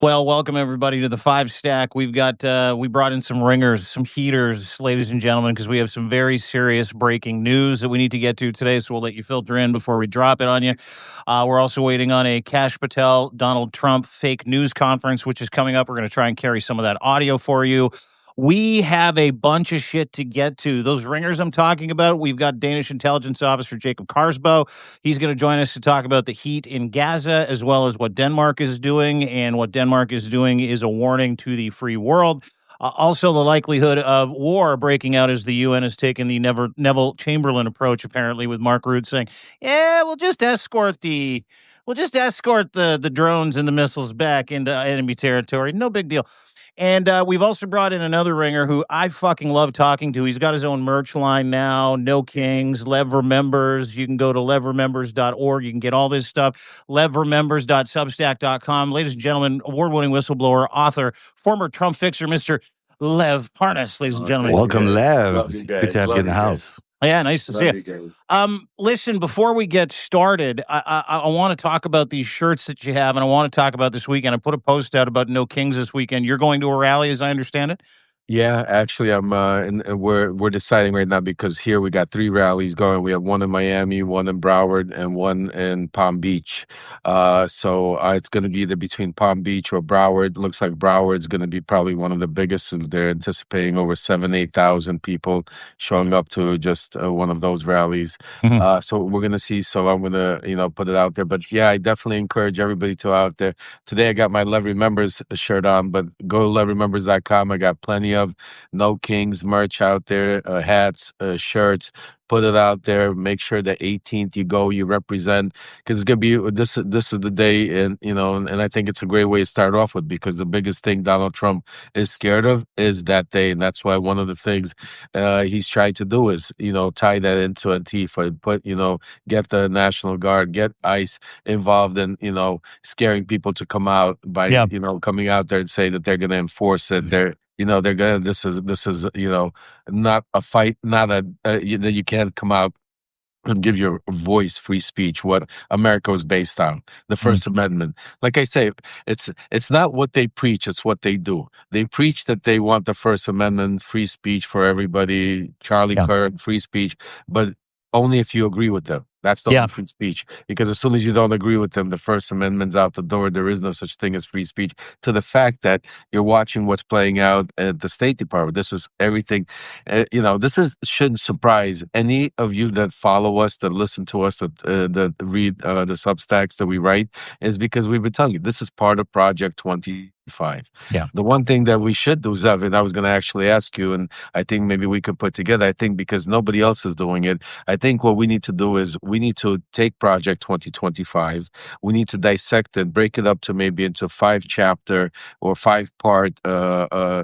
Well, welcome everybody to the FiveStack. We've got we brought in some ringers, some heaters, ladies and gentlemen, because we have some very serious breaking news that we need to get to today. So we'll let you filter in before we drop it on you. We're also waiting on a Kash Patel Donald Trump fake news conference, which is coming up. We're going to try and carry some of that audio for you. We have a bunch of shit to get to. Those ringers I'm talking about, we've got Danish intelligence officer Jacob Karsbo. He's going to join us to talk about the heat in Gaza, as well as what Denmark is doing. And what Denmark is doing is a warning to the free world. Also, the likelihood of war breaking out as the UN has taken the Neville Chamberlain approach, apparently, with Mark Rutte saying, "Yeah, we'll just escort the drones and the missiles back into enemy territory. No big deal." And we've also brought in another ringer who I fucking love talking to. He's got his own merch line now, No Kings, Lev Remembers. You can go to levremembers.org. You can get all this stuff. levremembers.substack.com. Ladies and gentlemen, award-winning whistleblower, author, former Trump fixer, Mr. Lev Parnas, ladies and gentlemen. Welcome, Lev. It's good to have you in the house. Yeah, nice to see you. Listen, before we get started, I want to talk about these shirts that you have, and I want to talk about this weekend. I put a post out about No Kings this weekend. You're going to a rally, as I understand it? Yeah, actually, we're deciding right now because here we got 3 rallies going. We have one in Miami, one in Broward, and one in Palm Beach. So it's going to be either between Palm Beach or Broward. Looks like Broward's going to be probably one of the biggest. And they're anticipating over 8,000 people showing up to just one of those rallies. Mhm. So we're going to see. So I'm going to put it out there. But yeah, I definitely encourage everybody to out there. Today I got my Lev Remembers shirt on, but go to levremembers.com. I got plenty of No Kings merch out there, hats, shirts. Put it out there. Make sure the 18th you go, you represent, because it's gonna be this is the day, and and I think it's a great way to start off with, because the biggest thing Donald Trump is scared of is that day, and that's why one of the things he's trying to do is tie that into Antifa, get the National Guard, get ICE involved in scaring people to come out by coming out there and say that they're going to enforce it. They're gonna. This is not a fight, not that you can't come out and give your voice free speech. What America was based on, the First Amendment. Like I say, it's not what they preach; it's what they do. They preach that they want the First Amendment, free speech for everybody, Charlie Kirk, free speech, but only if you agree with them. That's the only free speech. Because as soon as you don't agree with them, the First Amendment's out the door. There is no such thing as free speech. To the fact that you're watching what's playing out at the State Department, this is everything. Shouldn't surprise any of you that follow us, that listen to us, that read the Substacks that we write, is because we've been telling you this is part of Project 25. Yeah. The one thing that we should do, Zev, and I was going to actually ask you, and I think maybe we could put together, I think because nobody else is doing it, I think what we need to do is we need to take Project 2025. We need to dissect it, break it up to maybe into 5-chapter or 5-part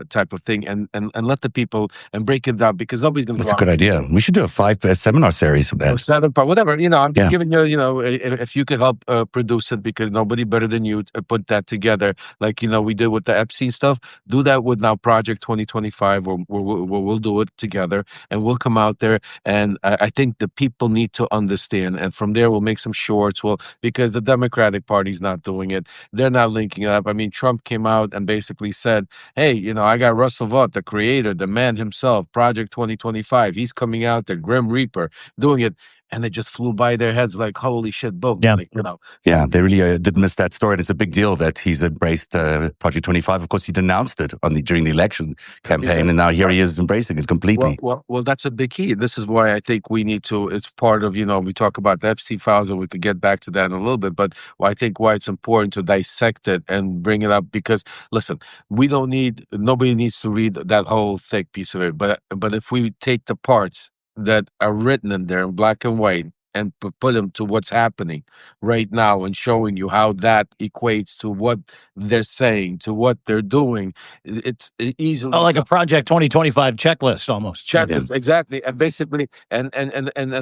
type of thing, and let the people and break it down, because nobody's going to. That's a good idea. We should do a 5 seminar series of that. 7-part, whatever. I'm just giving you. If you could help produce it, because nobody better than you put that together. Like we did with the Epstein stuff. Do that with now Project 2025, where we'll do it together, and we'll come out there. And I think the people need to understand. And from there, we'll make some shorts. Because the Democratic Party's not doing it. They're not linking up. I mean, Trump came out and basically said, hey, I got Russell Vought, the creator, the man himself, Project 2025. He's coming out, the Grim Reaper, doing it. And they just flew by their heads like, holy shit, boom. Yeah. Yeah, they really did miss that story. And it's a big deal that he's embraced Project 25. Of course, he denounced it during the election campaign, and now here he is embracing it completely. Well, that's a big key. This is why I think we need to, it's part of, we talk about the Epstein files, and we could get back to that in a little bit, but I think why it's important to dissect it and bring it up, because, listen, nobody needs to read that whole thick piece of it, but if we take the parts that are written in there in black and white and put them to what's happening right now, and showing you how that equates to what they're saying, to what they're doing, it's easily like a Project 2025 checklist almost. Checklist, exactly. And basically, and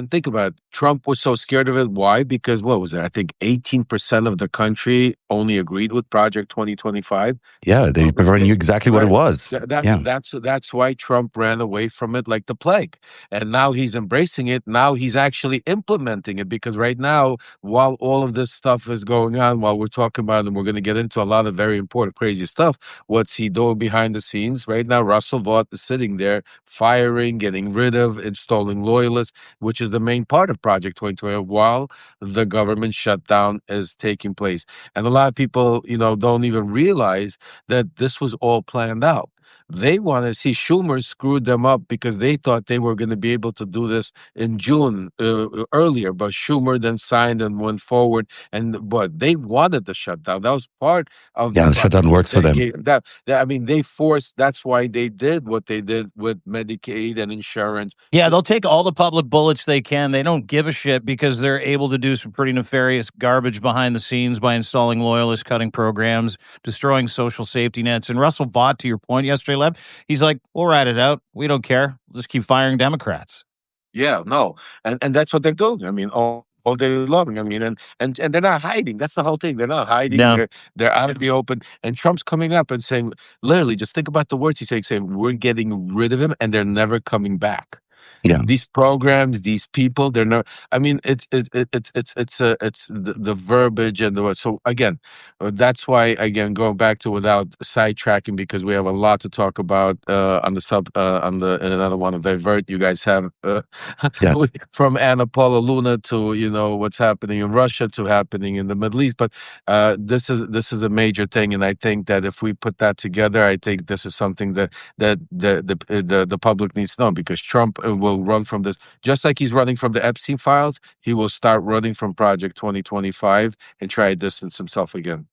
think about it. Trump was so scared of it. Why? Because what was it? I think 18% of the country only agreed with Project 2025. Yeah, they never knew exactly what it was. That's why Trump ran away from it like the plague. And now he's embracing it. Now he's actually implementing implementing it, because right now, while all of this stuff is going on, while we're talking about, and we're going to get into a lot of very important, crazy stuff, what's he doing behind the scenes? Right now, Russell Vought is sitting there firing, getting rid of, installing loyalists, which is the main part of Project 2020, while the government shutdown is taking place. And a lot of people, don't even realize that this was all planned out. They want to see Schumer screwed them up because they thought they were going to be able to do this in June earlier, but Schumer then signed and went forward. But they wanted the shutdown. That was part of Yeah, the the shutdown works for them. they forced. That's why they did what they did with Medicaid and insurance. Yeah, they'll take all the public bullets they can. They don't give a shit because they're able to do some pretty nefarious garbage behind the scenes by installing loyalist cutting programs, destroying social safety nets. And Russell Vought, to your point yesterday, Lev, he's like, we'll ride it out. We don't care. We'll just keep firing Democrats. Yeah, no, and that's what they're doing. I mean, all day long. I mean, and they're not hiding. That's the whole thing. They're not hiding. No. They're out in the open. And Trump's coming up and saying, literally, just think about the words he's saying, we're getting rid of him, and they're never coming back. Yeah. These programs, these people, they're not. I mean, it's the verbiage and the. So again, that's why, again, going back to, without sidetracking, because we have a lot to talk about on the in another one of Divert. You guys have from Anna Paula Luna to what's happening in Russia to happening in the Middle East. But this is a major thing, and I think that if we put that together, I think this is something that the public needs to know, because Trump will run from this, just like he's running from the Epstein files. He will start running from Project 2025 and try to distance himself again.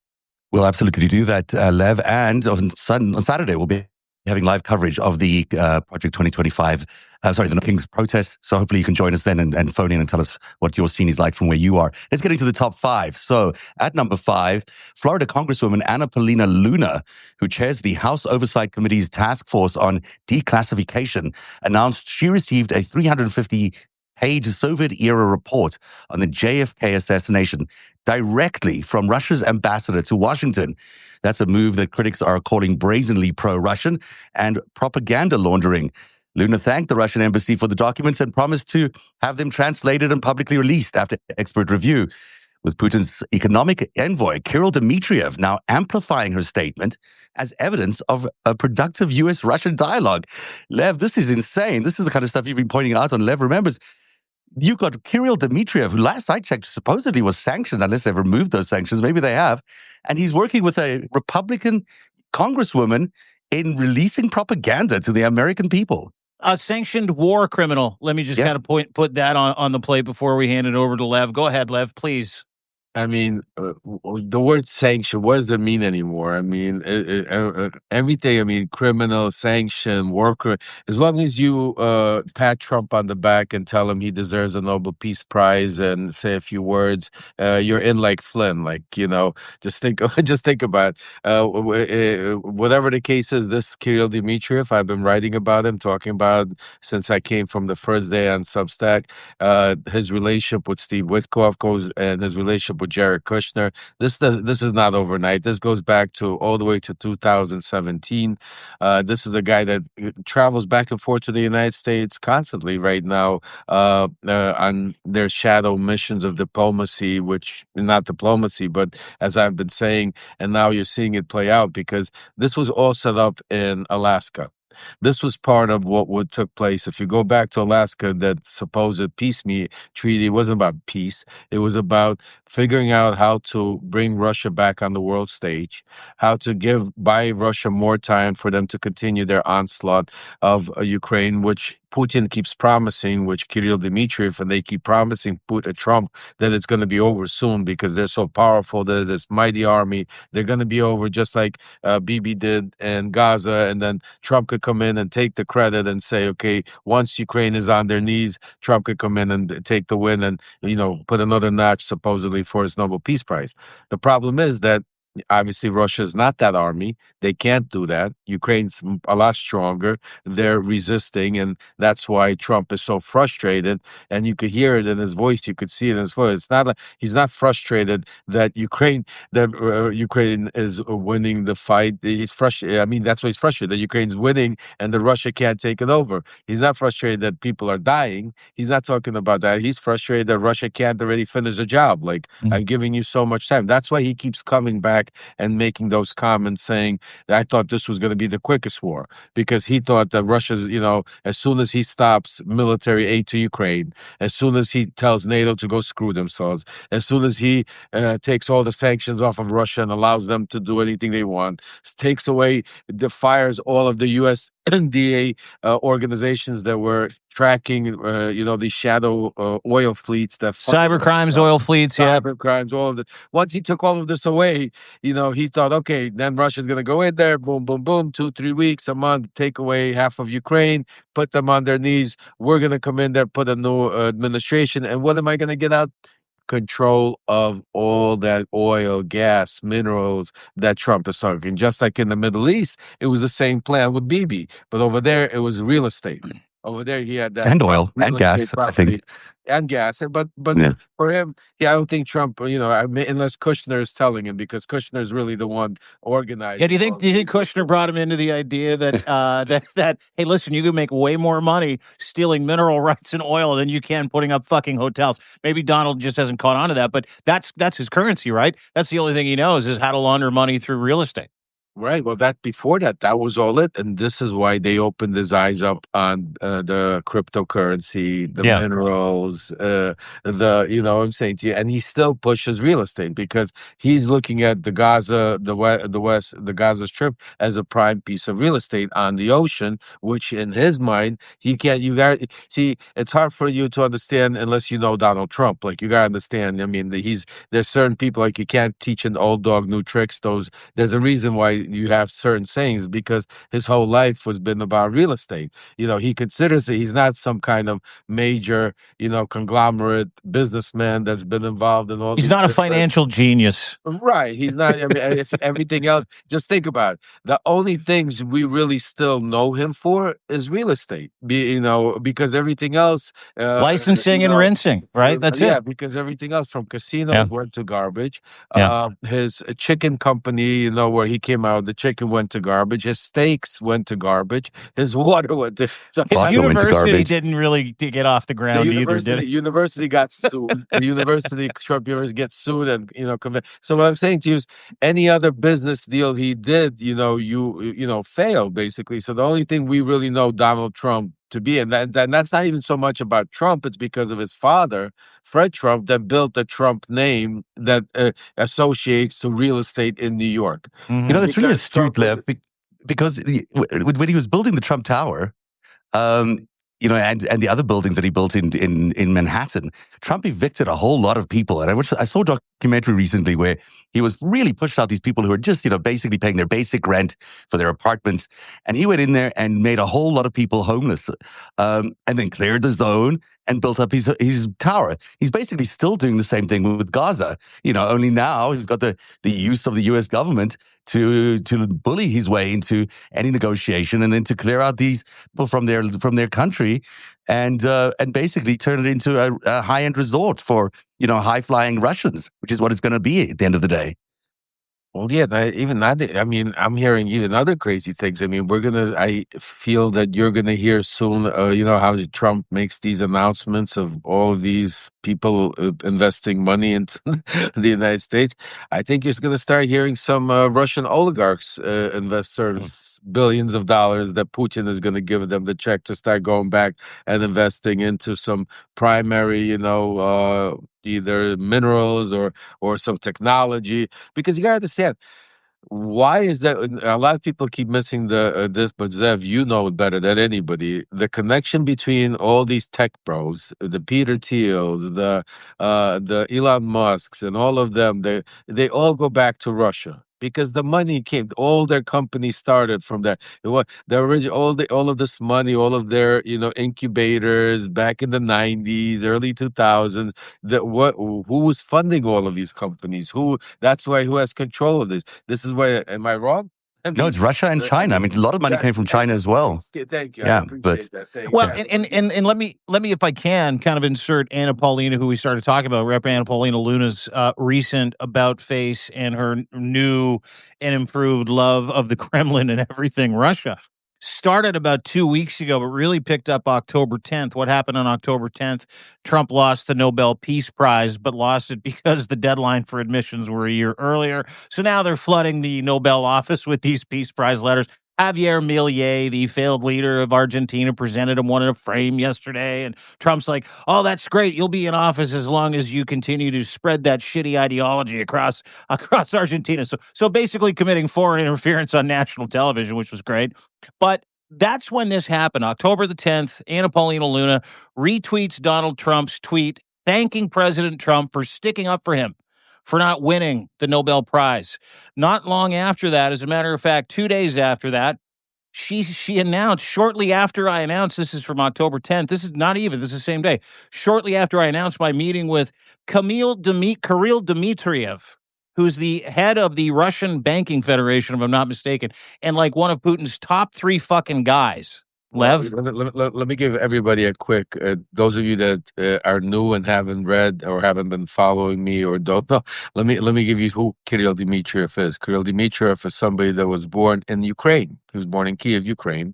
We'll absolutely do that, Lev. And on Saturday, we'll be having live coverage of the Project 2025, the King's protest. So hopefully you can join us then and phone in and tell us what your scene is like from where you are. Let's get into the top 5. So at number 5, Florida Congresswoman Anna Paulina Luna, who chairs the House Oversight Committee's task force on declassification, announced she received a 350-page Soviet-era report on the JFK assassination directly from Russia's ambassador to Washington. That's a move that critics are calling brazenly pro-Russian and propaganda laundering. Luna thanked the Russian embassy for the documents and promised to have them translated and publicly released after expert review. With Putin's economic envoy, Kirill Dmitriev, now amplifying her statement as evidence of a productive U.S.-Russian dialogue. Lev, this is insane. This is the kind of stuff you've been pointing out on Lev Remembers. You got Kirill Dmitriev, who last I checked supposedly was sanctioned, unless they've removed those sanctions. Maybe they have. And he's working with a Republican congresswoman in releasing propaganda to the American people. A sanctioned war criminal. Let me just kind of put that on the plate before we hand it over to Lev. Go ahead, Lev, please. I mean, the word sanction, what does it mean anymore? I mean, everything, I mean, criminal, sanction, worker, as long as you pat Trump on the back and tell him he deserves a Nobel Peace Prize and say a few words, you're in like Flynn, just think about it. Whatever the case is, this Kirill Dmitriev, I've been writing about him, talking about since I came from the first day on Substack. His relationship with Steve Witkoff and his relationship with Jared Kushner. This is not overnight. This goes back to all the way to 2017. This is a guy that travels back and forth to the United States constantly right now on their shadow missions of diplomacy, which not diplomacy, but as I've been saying, and now you're seeing it play out, because this was all set up in Alaska. This was part of what took place. If you go back to Alaska, that supposed peace treaty wasn't about peace. It was about figuring out how to bring Russia back on the world stage, how to buy Russia more time for them to continue their onslaught of Ukraine, which Putin keeps promising, which Kirill Dmitriev, and they keep promising Trump that it's going to be over soon because they're so powerful, they're this mighty army. They're going to be over just like Bibi did in Gaza, and then Trump could come in and take the credit and say, okay, once Ukraine is on their knees, Trump could come in and take the win and, put another notch supposedly for his Nobel Peace Prize. The problem is that Obviously, Russia's not that army. They can't do that. Ukraine's a lot stronger. They're resisting, and that's why Trump is so frustrated. And you could hear it in his voice. You could see it in his voice. It's not like he's not frustrated that Ukraine is winning the fight. He's frustrated. I mean, that's why he's frustrated that Ukraine's winning and that Russia can't take it over. He's not frustrated that people are dying. He's not talking about that. He's frustrated that Russia can't already finish the job. Like, I'm giving you so much time. That's why he keeps coming back and making those comments saying, I thought this was going to be the quickest war, because he thought that Russia's, as soon as he stops military aid to Ukraine, as soon as he tells NATO to go screw themselves, as soon as he takes all the sanctions off of Russia and allows them to do anything they want, takes away, fires all of the US NDA organizations that were tracking, these shadow oil fleets that Cyber crimes, oil fleets, cyber crimes, all of it. Once he took all of this away, he thought, okay, then Russia's going to go in there, boom, boom, boom, 2-3 weeks, a month, take away half of Ukraine, put them on their knees. We're going to come in there, put a new administration, and what am I going to get out? Control of all that oil, gas, minerals that Trump is talking. Just like in the Middle East, it was the same plan with Bibi, but over there it was real estate. Over there he had that and oil and gas, I think, and gas. But yeah. for him, I don't think Trump. Unless Kushner is telling him, because Kushner is really the one organizing. Yeah, do you think Kushner brought him into the idea that that hey, listen, you can make way more money stealing mineral rights and oil than you can putting up fucking hotels? Maybe Donald just hasn't caught on to that, but that's his currency, right? That's the only thing he knows is how to launder money through real estate. Right. Well, before that was all it, and this is why they opened his eyes up on the cryptocurrency, the minerals, I'm saying to you, and he still pushes real estate because he's looking at the Gaza, the Gaza Strip as a prime piece of real estate on the ocean, which in his mind he can't. You got see, it's hard for you to understand unless you know Donald Trump. Like, you got to understand. I mean, there's certain people, like, you can't teach an old dog new tricks. There's a reason why you have certain sayings, because his whole life was been about real estate. He considers it, he's not some kind of major, conglomerate businessman that's been involved in all. He's not a financial genius. Right. He's not. I mean, if everything else, just think about it. The only things we really still know him for is real estate. Because everything else, licensing and rinsing, right? That's it. Yeah, because everything else from casinos went to garbage. His chicken company, where he came out, the chicken went to garbage. His steaks went to garbage. His water went to. So his university didn't really get off the ground either, did it? University got sued. The university, Trump University, gets sued, and So what I'm saying to you is, any other business deal he did, failed basically. So the only thing we really know Donald Trump to be, and that's not even so much about Trump. It's because of his father, Fred Trump, that built the Trump name that associates to real estate in New York. Mm-hmm. That's really astute, Lev, because when he was building the Trump Tower, and the other buildings that he built in Manhattan, Trump evicted a whole lot of people. And I saw a documentary recently where he was really pushed out these people who were just, basically paying their basic rent for their apartments. And he went in there and made a whole lot of people homeless, and then cleared the zone and built up his tower. He's basically still doing the same thing with Gaza. Only now he's got the use of the US government to bully his way into any negotiation, and then to clear out these people from their country, and basically turn it into a high-end resort for high-flying Russians, which is what it's going to be at the end of the day. Well, yeah, I mean, I'm hearing even other crazy things. I mean, I feel that you're going to hear soon, how Trump makes these announcements of all of these people investing money into the United States. I think you're going to start hearing some Russian oligarchs investors billions of dollars that Putin is going to give them the check to start going back and investing into some primary, either minerals or some technology. Because you got to understand, why is that? A lot of people keep missing this, but Zev, you know it better than anybody. The connection between all these tech bros, the Peter Thiels, the Elon Musks, and all of them, they all go back to Russia. because the money came. All their companies started from there. It was the original, all of this money, all of their incubators back in the 90s, early 2000s. Who was funding all of these companies? That's why who has control of this? This is why. Am I wrong? No, it's Russia and China. I mean, a lot of money came from China as well. Thank you. I Yeah, appreciate but that. Thank Well, you. and let me, if I can, kind of insert Anna Paulina, who we started talking about, Rep. Anna Paulina Luna's recent about face and her new and improved love of the Kremlin and everything Russia. Started about 2 weeks ago, but really picked up October 10th. What happened on October 10th? Trump lost the Nobel Peace Prize, but lost it because the deadline for admissions were a year earlier. So now they're flooding the Nobel office with these Peace Prize letters. Javier Milei, the failed leader of Argentina, presented him one in a frame yesterday. And Trump's like, oh, that's great. You'll be in office as long as you continue to spread that shitty ideology across Argentina. So basically committing foreign interference on national television, which was great. But that's when this happened. October the 10th, Anna Paulina Luna retweets Donald Trump's tweet thanking President Trump for sticking up for him, for not winning the Nobel Prize. Not long after that, as a matter of fact, 2 days after that, she announced, shortly after I announced, this is from October 10th, this is the same day, shortly after I announced my meeting with Kirill Dmitriev, who's the head of the Russian Banking Federation, if I'm not mistaken, and like one of Putin's top 3 fucking guys. Lev? Let me give everybody a quick, those of you that are new and haven't read or haven't been following me or don't know, let me give you who Kirill Dmitriev is. Kirill Dmitriev is somebody that was born in Ukraine. He was born in Kiev, Ukraine,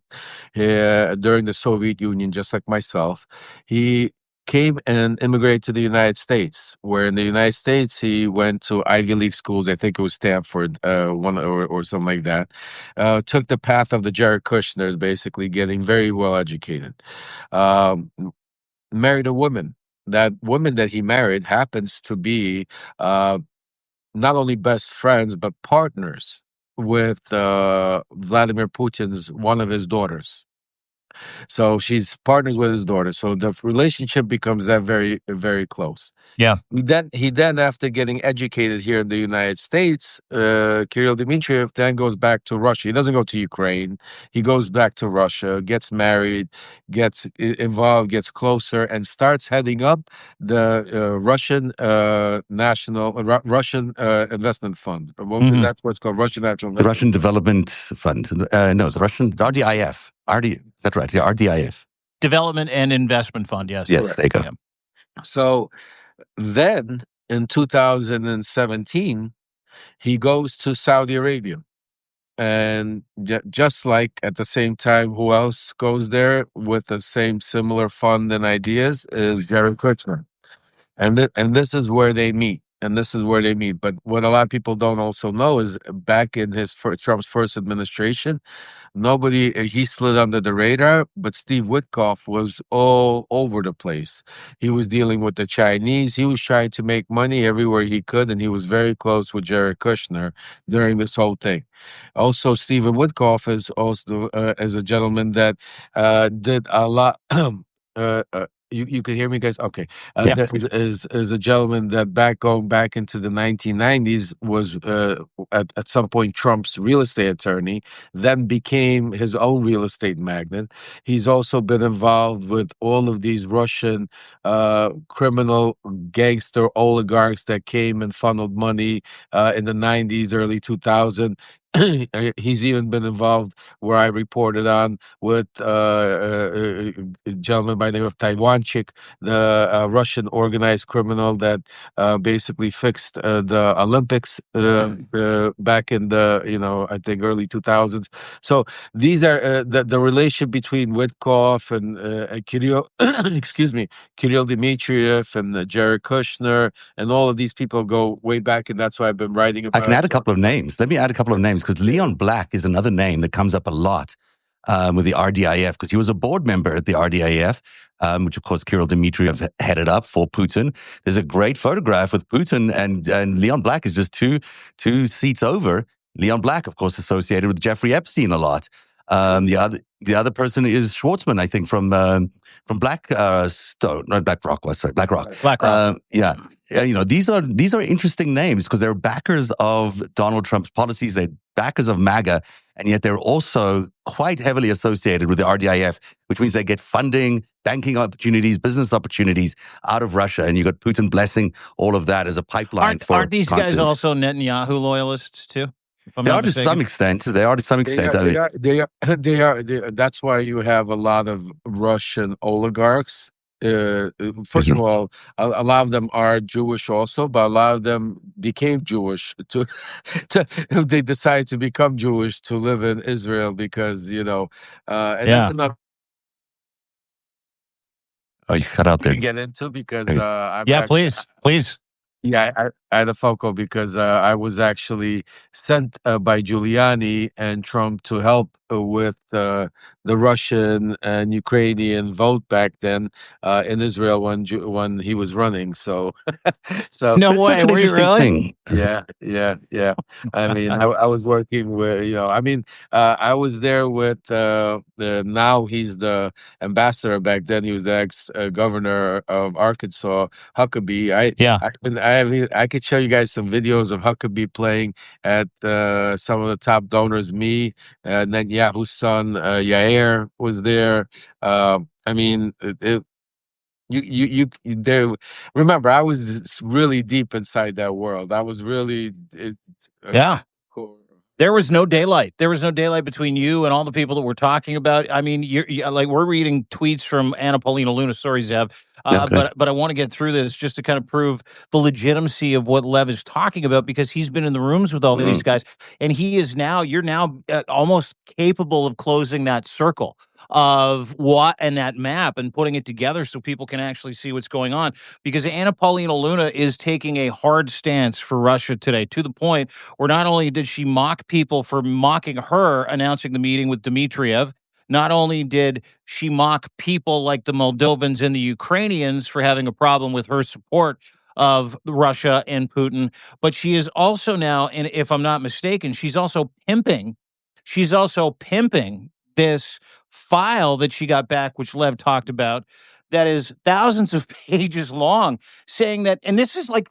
during the Soviet Union, just like myself. He came and immigrated to the United States, where in the United States he went to Ivy League schools. I think it was Stanford, one or something like that. Took the path of the Jared Kushner's, basically getting very well educated. Married a woman. That woman that he married happens to be not only best friends but partners with Vladimir Putin's one of his daughters. So she's partners with his daughter. So the relationship becomes that very, very close. Yeah. He then, after getting educated here in the United States, Kirill Dmitriev then goes back to Russia. He doesn't go to Ukraine. He goes back to Russia, gets married, gets involved, gets closer, and starts heading up the Russian Russian Investment Fund. That's what's called, Russian National The Investment Russian Development Fund. No, the Russian RDIF. Is that right? Yeah, RDIF. Development and Investment Fund, yes. Yes, there you go. Yeah. So then in 2017, he goes to Saudi Arabia. And just like at the same time, who else goes there with the same similar fund and ideas is Jared Kushner. And this is where they meet. But what a lot of people don't also know is back in Trump's first administration, he slid under the radar, but Steve Witkoff was all over the place. He was dealing with the Chinese. He was trying to make money everywhere he could, and he was very close with Jared Kushner during this whole thing. Also, Stephen Witkoff is also as a gentleman that did a lot. You can hear me, guys? Okay. Is a gentleman that going back into the 1990s was at some point Trump's real estate attorney, then became his own real estate magnate. He's also been involved with all of these Russian criminal gangster oligarchs that came and funneled money in the 90s, early 2000s. He's even been involved, where I reported on, with a gentleman by the name of Taiwanchik, the Russian organized criminal that basically fixed the Olympics back in the I think early 2000s. So these are the relationship between Witkoff and Kirill, Kirill Dmitriev and Jared Kushner, and all of these people go way back, and that's why I've been writing about. I can add a couple of names. Let me add a couple of names, because Leon Black is another name that comes up a lot with the RDIF, because he was a board member at the RDIF, which of course Kirill Dmitriev headed up for Putin. There's a great photograph with Putin, and Leon Black is just two seats over. Leon Black, of course, associated with Jeffrey Epstein a lot. The other person is Schwartzman, I think, from BlackRock. BlackRock. Yeah. these are interesting names because they're backers of Donald Trump's policies. They're backers of MAGA, and yet they're also quite heavily associated with the RDIF, which means they get funding, banking opportunities, business opportunities out of Russia. And you got Putin blessing all of that as a pipeline for aren't these guys continent. also Netanyahu loyalists too? If I'm They not are to mistaken? some extent. They are to some extent. They are. That's why you have a lot of Russian oligarchs. First of all, a lot of them are Jewish also, but a lot of them became Jewish they decided to become Jewish to live in Israel because that's enough. Oh, you cut out there. To get into because please. Yeah, I had a phone call because I was actually sent by Giuliani and Trump to help with the Russian and Ukrainian vote back then in Israel when he was running. So, No it's way. such an interesting thing. Yeah. I mean, I was working with I was there with now he's the ambassador. Back then he was the ex governor of Arkansas, Huckabee. I could show you guys some videos of Huckabee playing at some of the top donors. Me, Netanyahu's son, Yair was there. I mean, you there. Remember, I was really deep inside that world. I was really cool. There was no daylight. There was no daylight between you and all the people that we're talking about. I mean, we're reading tweets from Anna Paulina Luna. Sorry, Zev. But I want to get through this just to kind of prove the legitimacy of what Lev is talking about because he's been in the rooms with all these guys, and you're now almost capable of closing that circle of what and that map and putting it together so people can actually see what's going on. Because Anna Paulina Luna is taking a hard stance for Russia today, to the point where not only did she mock people for mocking her announcing the meeting with Dmitriev, not only did she mock people like the Moldovans and the Ukrainians for having a problem with her support of Russia and Putin, but she is also now, and if I'm not mistaken, she's also pimping this file that she got back, which Lev talked about, that is thousands of pages long, saying that, and this is like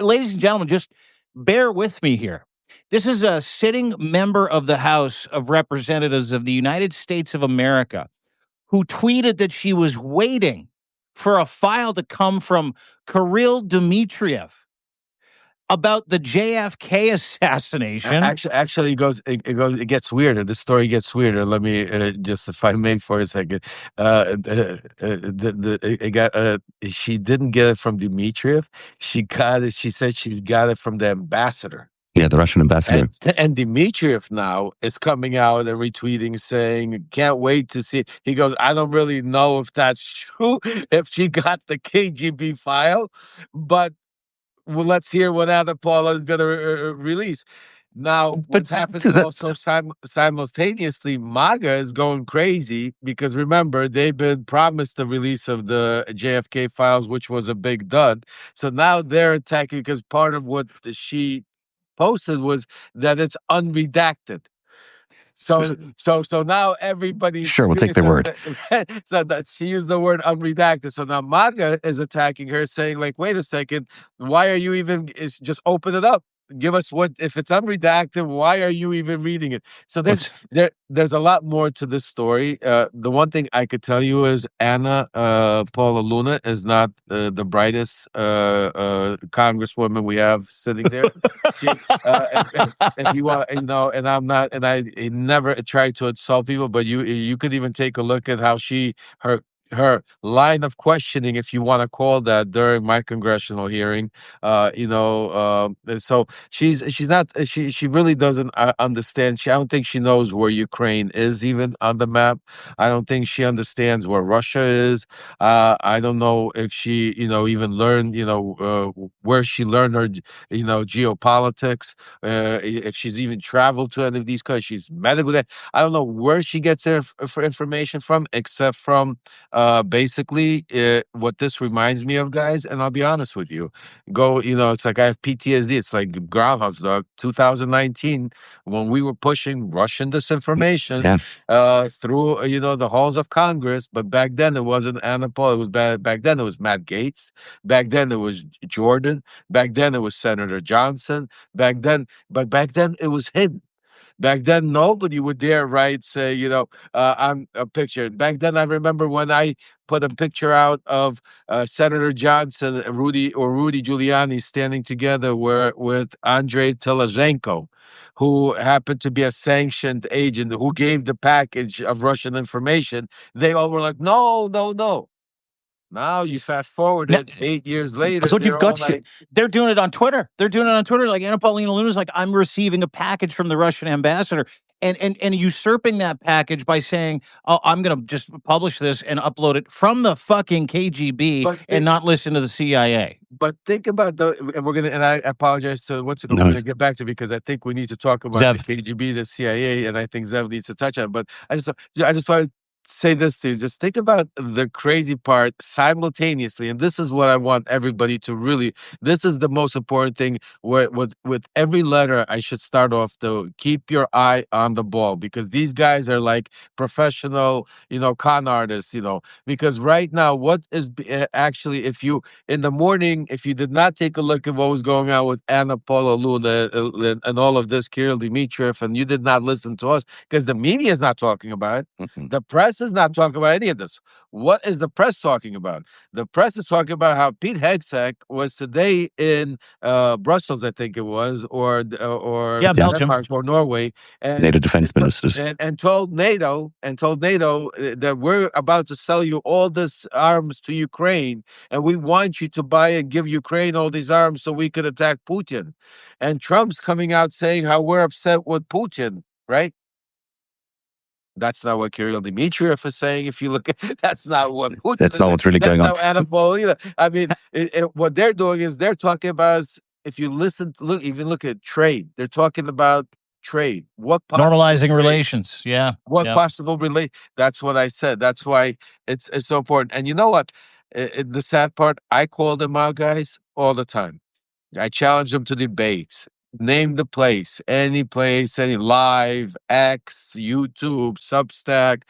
ladies and gentlemen, just bear with me here. This is a sitting member of the House of Representatives of the United States of America who tweeted that she was waiting for a file to come from Kirill Dmitriev about the JFK assassination. Actually, it gets weirder. The story gets weirder. Let me just, if I may, for a second. She didn't get it from Dmitriev. She got it. She said she's got it from the ambassador. Yeah, the Russian ambassador. And Dmitriev now is coming out and retweeting saying, can't wait to see. He goes, I don't really know if that's true, if she got the KGB file, but well, let's hear what Anna Paula is going to release. Now, what happens also simultaneously, MAGA is going crazy because remember, they've been promised the release of the JFK files, which was a big dud. So now they're attacking because part of what she posted was that it's unredacted. So now everybody. Sure, we'll take their word. So that she used the word unredacted. So now MAGA is attacking her, saying like, "Wait a second, why are you even? Just open it up. Give us what if it's unredacted? Why are you even reading it?" So there's a lot more to this story. The one thing I could tell you is Anna Paula Luna is not the brightest congresswoman we have sitting there. She, if you want, and I'm not, and I never try to insult people, but you could even take a look at how her line of questioning, if you want to call that, during my congressional hearing, so she's not, she really doesn't understand. I don't think she knows where Ukraine is even on the map. I don't think she understands where Russia is. I don't know if she, even learned, where she learned her, geopolitics, if she's even traveled to any of these countries. She's medical. I don't know where she gets her information from, except from basically, what this reminds me of, guys, and I'll be honest with you, it's like I have PTSD. It's like Groundhog's Dog 2019 when we were pushing Russian disinformation through, the halls of Congress. But back then it wasn't Anna Paul. It was back then it was Matt Gaetz. Back then it was Jordan. Back then it was Senator Johnson. Back then it was hidden. Back then, nobody would dare write, say, I'm a picture. Back then, I remember when I put a picture out of Senator Johnson, Rudy Giuliani standing together with Andrei Telezhenko, who happened to be a sanctioned agent who gave the package of Russian information. They all were like, no, no, no. Now you fast forward it 8 years later. So you've got they're doing it on Twitter. They're doing it on Twitter. Like Anna Paulina Luna's like, I'm receiving a package from the Russian ambassador and usurping that package by saying, oh, I'm going to just publish this and upload it from the fucking KGB and not listen to the CIA. But think about and I apologize to we're going to get back to, because I think we need to talk about the KGB, the CIA, and I think Zev needs to touch on it. But I just want to say this to you. Just think about the crazy part simultaneously, and this is what I want everybody to really. This is the most important thing. With every letter, I should start off to keep your eye on the ball, because these guys are like professional, con artists. Because right now, what is actually, if you in the morning, if you did not take a look at what was going on with Anna Paula Luna and all of this, Kirill Dmitriev, and you did not listen to us because the media is not talking about it, the press is not talking about any of this. What is the press talking about? The press is talking about how Pete Hegseth was today in Brussels, I think it was, or Belgium or Norway, and NATO defense ministers, and told NATO that we're about to sell you all this arms to Ukraine, and we want you to buy and give Ukraine all these arms so we could attack Putin. And Trump's coming out saying how we're upset with Putin, right? That's not what Kirill Dmitriev is saying. If you look at, that's not what Putin that's not what's really going on. Anna Paulina. I mean, what they're doing is they're talking about, if you look at trade, they're talking about trade. What normalizing relations? Yeah. What possible relate? That's what I said. That's why it's so important. And you know what? The sad part, I call them out, guys, all the time. I challenge them to debates. Name the place, any live, X, YouTube, Substack.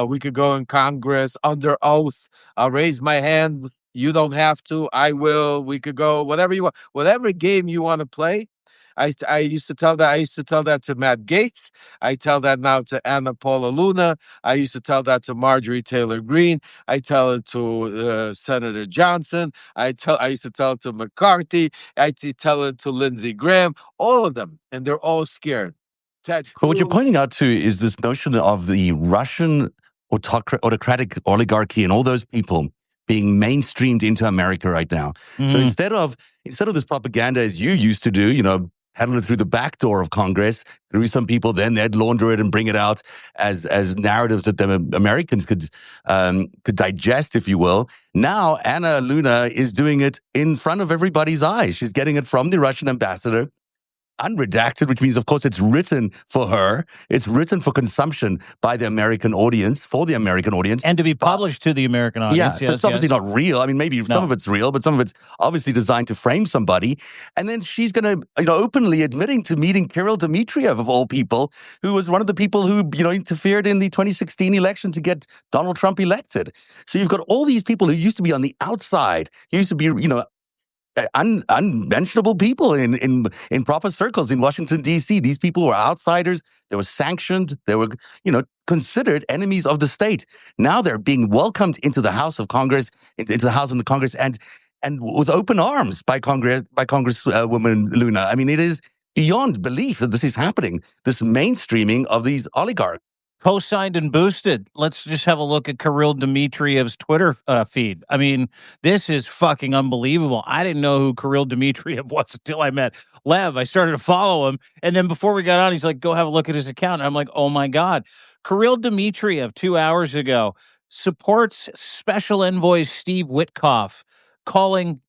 We could go in Congress under oath. I'll raise my hand. You don't have to. I will. We could go whatever you want, whatever game you want to play. I used to tell that. I used to tell that to Matt Gaetz. I tell that now to Anna Paula Luna. I used to tell that to Marjorie Taylor Greene. I tell it to Senator Johnson. I used to tell it to McCarthy. I tell it to Lindsey Graham. All of them, and they're all scared. But what you're pointing out to is this notion of the Russian autocratic oligarchy and all those people being mainstreamed into America right now. So instead of this propaganda as you used to do, handle it through the back door of Congress, through some people, then they'd launder it and bring it out as narratives that the Americans could digest, if you will. Now, Anna Luna is doing it in front of everybody's eyes. She's getting it from the Russian ambassador, unredacted, which means, of course, it's written for her. It's written for consumption by the American audience, for the American audience. And to be published to the American audience. Yeah, so it's obviously not real. I mean, maybe some of it's real, but some of it's obviously designed to frame somebody. And then she's going to, openly admitting to meeting Kirill Dmitriev, of all people, who was one of the people who, interfered in the 2016 election to get Donald Trump elected. So you've got all these people who used to be on the outside, who used to be, unmentionable people in proper circles in Washington, D.C. These people were outsiders. They were sanctioned. They were, considered enemies of the state. Now they're being welcomed into the House of Congress, into the House and the Congress, and with open arms by Congresswoman Luna. I mean, it is beyond belief that this is happening. This mainstreaming of these oligarchs. Co-signed and boosted. Let's just have a look at Kirill Dmitriev's Twitter feed. I mean, this is fucking unbelievable. I didn't know who Kirill Dmitriev was until I met Lev. I started to follow him. And then before we got on, he's like, go have a look at his account. And I'm like, oh my God. Kirill Dmitriev, 2 hours ago, supports Special Envoy Steve Witkoff, calling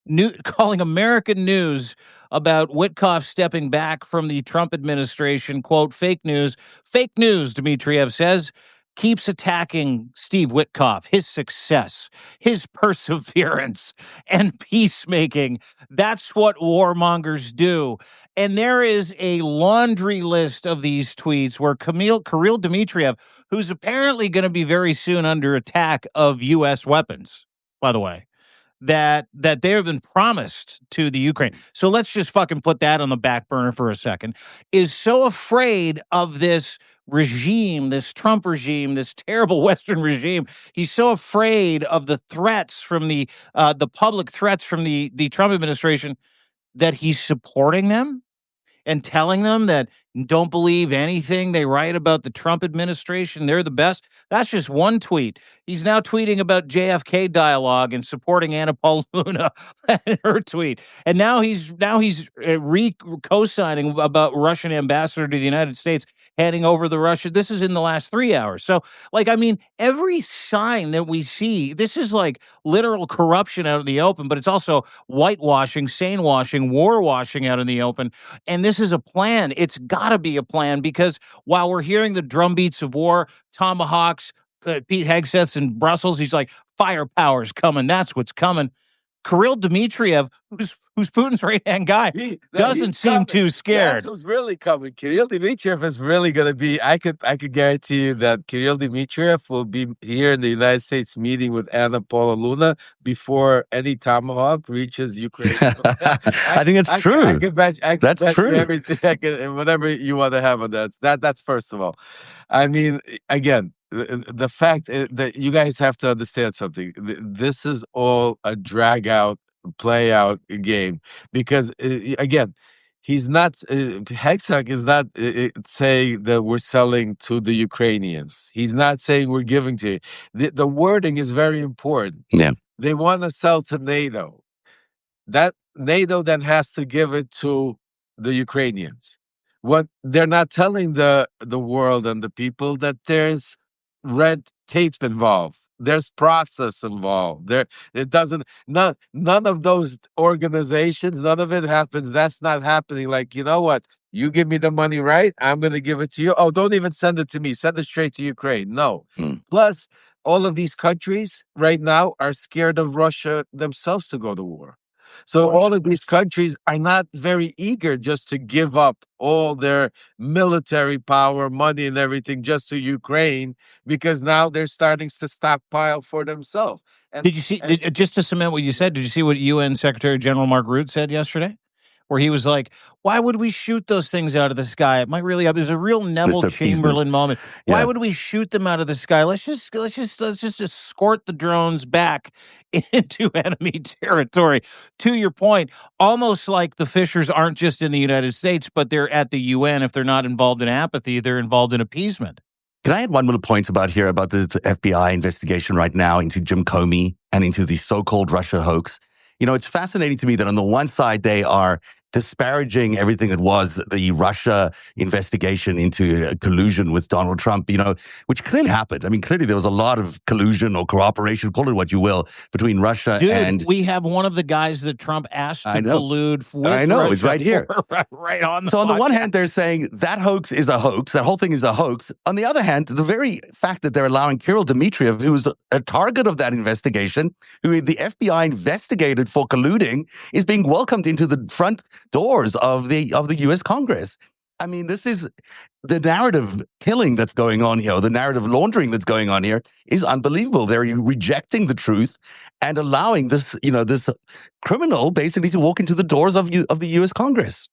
American news about Witkoff stepping back from the Trump administration, quote, fake news, Dmitriev says. keeps attacking Steve Witkoff, his success, his perseverance, and peacemaking. That's what warmongers do. And there is a laundry list of these tweets where Kirill Dmitriev, who's apparently going to be very soon under attack of U.S. weapons, by the way, that they have been promised to the Ukraine. So let's just fucking put that on the back burner for a second. Is so afraid of this regime, this Trump regime, this terrible Western regime. He's so afraid of the threats from the public threats from the Trump administration that he's supporting them and telling them that don't believe anything they write about the Trump administration. They're the best. That's just one tweet. He's now tweeting about JFK dialogue and supporting Anna Paul Luna and her tweet. And now he's co-signing about Russian ambassador to the United States handing over the Russia. This is in the last 3 hours. So, like, I mean, every sign that we see, this is like literal corruption out in the open, but it's also whitewashing, sane-washing, war-washing out in the open. And this is a plan. It's got to be a plan, because while we're hearing the drumbeats of war, tomahawks, Pete Hegseth's in Brussels, he's like, firepower's coming. That's what's coming. Kirill Dmitriev, who's Putin's right-hand guy, doesn't seem too scared. That's what's really coming. Kirill Dmitriev is really going to be, I could guarantee you that Kirill Dmitriev will be here in the United States meeting with Anna Paula Luna before any tomahawk reaches Ukraine. I think it's true. I can bet That's true. Everything, whatever you want to have on that. That's first of all. I mean, again, the fact that you guys have to understand something. This is all a drag out, play out game, because again, he's not Hegseth is not saying that we're selling to the Ukrainians. He's not saying we're giving to you. The wording is very important. Yeah, they want to sell to NATO. That NATO then has to give it to the Ukrainians. What they're not telling the world and the people, that there's red tape involved. There's process involved. None of those organizations, none of it happens. That's not happening. Like, you know what? You give me the money, right? I'm going to give it to you. Oh, don't even send it to me. Send it straight to Ukraine. No. Plus, all of these countries right now are scared of Russia themselves to go to war. So all of these countries are not very eager just to give up all their military power, money, and everything just to Ukraine, because now they're starting to stockpile for themselves. And, did you see, just to cement what you said, did you see what UN Secretary General Mark Rutte said yesterday? Where he was like, why would we shoot those things out of the sky? It might really, there's a real Neville Chamberlain moment. Why would we shoot them out of the sky? Let's just escort the drones back into enemy territory. To your point, almost like the fishers aren't just in the United States, but they're at the UN. If they're not involved in apathy, they're involved in appeasement. Can I add one little point about the FBI investigation right now into Jim Comey and into the so-called Russia hoax? You know, it's fascinating to me that on the one side, they are disparaging everything that was the Russia investigation into collusion with Donald Trump, you know, which clearly happened. I mean, clearly there was a lot of collusion or cooperation, call it what you will, between Russia and... we have one of the guys that Trump asked to collude with I know, Russia. it's right here. Right on the So on the podcast. one hand, they're saying that hoax is a hoax, that whole thing is a hoax. On the other hand, the very fact that they're allowing Kirill Dmitriev, who's a target of that investigation, who the FBI investigated for colluding, is being welcomed into the front doors of the US Congress. I mean, this is the narrative killing that's going on here, the narrative laundering that's going on here is unbelievable. They're rejecting the truth and allowing this, this criminal basically to walk into the doors of the US Congress.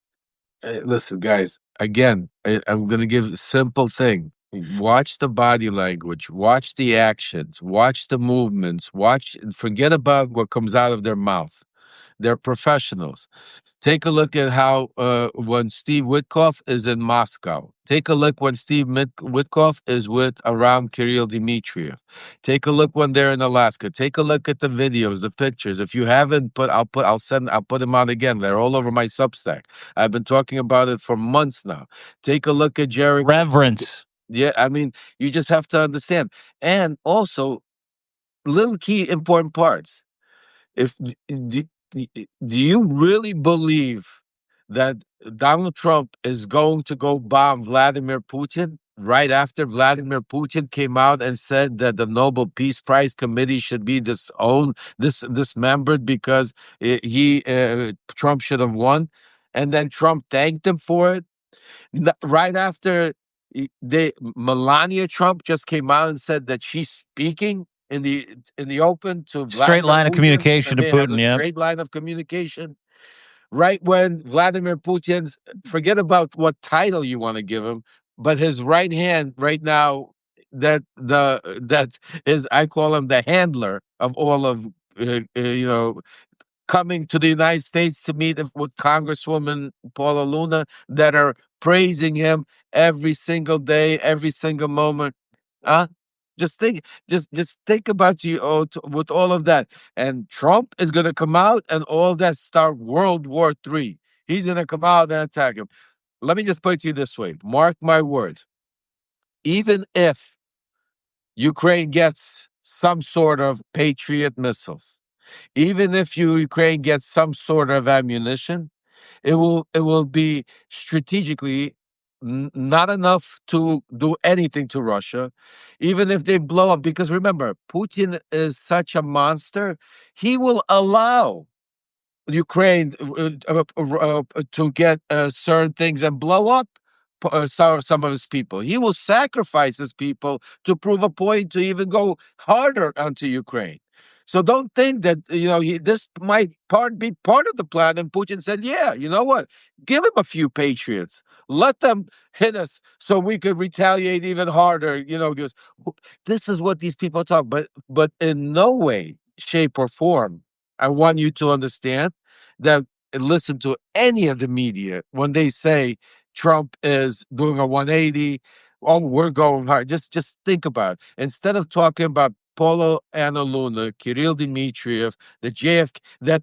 Listen, guys, again, I'm going to give a simple thing. Watch the body language, watch the actions, watch the movements, forget about what comes out of their mouth. They're professionals. Take a look at how when Steve Witkoff is in Moscow. Take a look when Steve Witkoff is around Kirill Dmitriev. Take a look when they're in Alaska. Take a look at the videos, the pictures. If you haven't I'll put them out again. They're all over my Substack. I've been talking about it for months now. Take a look at Jerry. Reverence. Yeah, I mean, you just have to understand. And also, little key important parts. Do you really believe that Donald Trump is going to go bomb Vladimir Putin? right after Vladimir Putin came out and said that the Nobel Peace Prize Committee should be dismembered because Trump should have won, and then Trump thanked him for it. Right after Melania Trump just came out and said that she's speaking in the open to Straight Vladimir line of Putin, communication and to they have Putin, a yeah. straight line of communication. Right when Vladimir Putin's, forget about what title you want to give him, but his right hand right now, that is, I call him the handler of all of coming to the United States to meet with Congresswoman Paula Luna, that are praising him every single day, every single moment. Huh? Just think about with all of that. And Trump is going to come out and all that start World War III. He's going to come out and attack him. Let me just put it to you this way. Mark my words. Even if Ukraine gets some sort of Patriot missiles, even if Ukraine gets some sort of ammunition, it will be strategically not enough to do anything to Russia, even if they blow up. Because remember, Putin is such a monster; he will allow Ukraine to get certain things and blow up some of his people. He will sacrifice his people to prove a point, to even go harder onto Ukraine. So don't think that this might be part of the plan. And Putin said, "Yeah, you know what? Give him a few patriots. Let them hit us, so we could retaliate even harder." Because this is what these people talk. But in no way, shape, or form, I want you to understand that, listen to any of the media when they say Trump is doing a 180. Oh, we're going hard. Just think about it. Instead of talking about Polo Anna Luna, Kirill Dmitriev, the JFK, that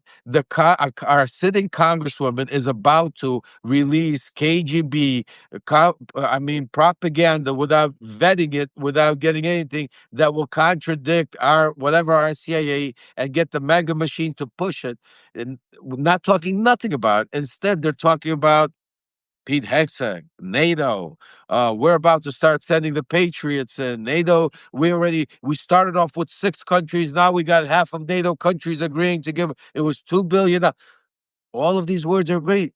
our sitting congresswoman is about to release KGB, propaganda without vetting it, without getting anything that will contradict our CIA, and get the MAGA machine to push it. And not talking nothing about. Instead, they're talking about Pete Hegseth, NATO. We're about to start sending the Patriots in. NATO, we started off with 6 countries. Now we got half of NATO countries agreeing to give. It was $2 billion. All of these words are great,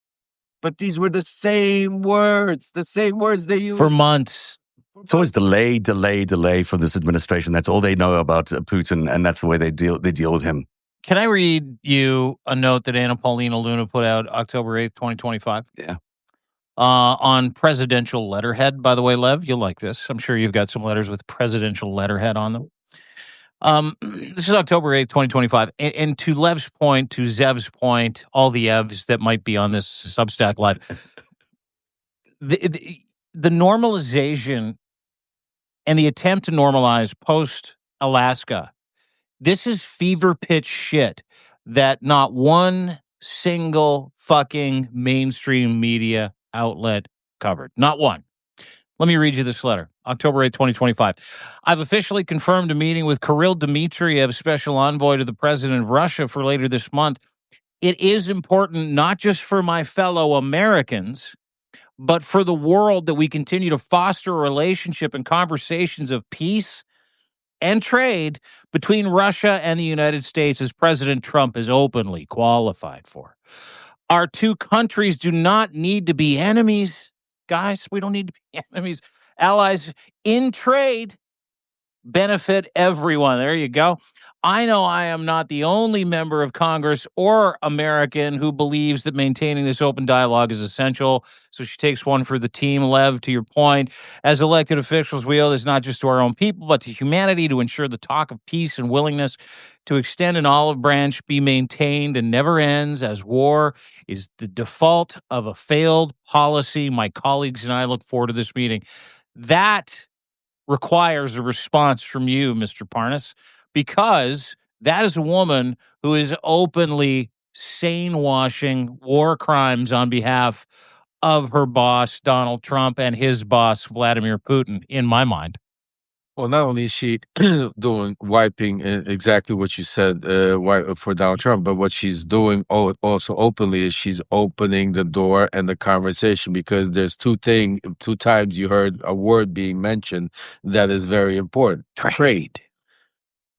but these were the same words they used For months. It's always delay from this administration. That's all they know about Putin, and that's the way they deal with him. Can I read you a note that Anna Paulina Luna put out October 8th, 2025? Yeah. On presidential letterhead, by the way, Lev, you'll like this. I'm sure you've got some letters with presidential letterhead on them. This is October 8th, 2025. And to Lev's point, to Zev's point, all the Evs that might be on this Substack Live, the normalization and the attempt to normalize post-Alaska, this is fever pitch shit that not one single fucking mainstream media outlet covered. Not one. Let me read you this letter. October 8, 2025. I've officially confirmed a meeting with Kirill Dmitriev, special envoy to the president of Russia, for later this month. It is important not just for my fellow Americans, but for the world, that we continue to foster a relationship and conversations of peace and trade between Russia and the United States, as President Trump is openly qualified for. Our two countries do not need to be enemies. Guys, we don't need to be enemies. Allies in trade benefit everyone. There you go. I know I am not the only member of Congress or American who believes that maintaining this open dialogue is essential. So she takes one for the team. Lev, to your point, as elected officials, we owe this not just to our own people, but to humanity, to ensure the talk of peace and willingness to extend an olive branch be maintained and never ends, as war is the default of a failed policy. My colleagues and I look forward to this meeting. That requires a response from you, Mr. Parnas, because that is a woman who is openly sane-washing war crimes on behalf of her boss, Donald Trump, and his boss, Vladimir Putin, in my mind. Well, not only is she wiping exactly what you said for Donald Trump, but what she's doing also openly is she's opening the door and the conversation, because there's two times you heard a word being mentioned that is very important: trade.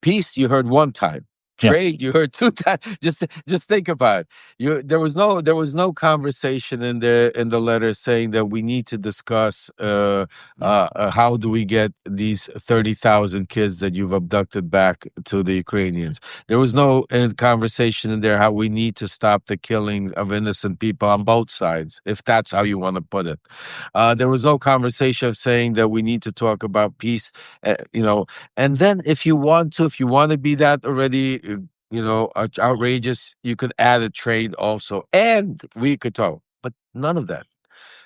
Peace, you heard one time. Yeah. Trade, you heard two times. Just think about it. There was no conversation in the letter saying that we need to discuss how do we get these 30,000 kids that you've abducted back to the Ukrainians. There was no conversation in there how we need to stop the killing of innocent people on both sides, if that's how you want to put it. There was no conversation of saying that we need to talk about peace. And then if you want to be that already, outrageous, you could add a trade also, and we could talk, but none of that.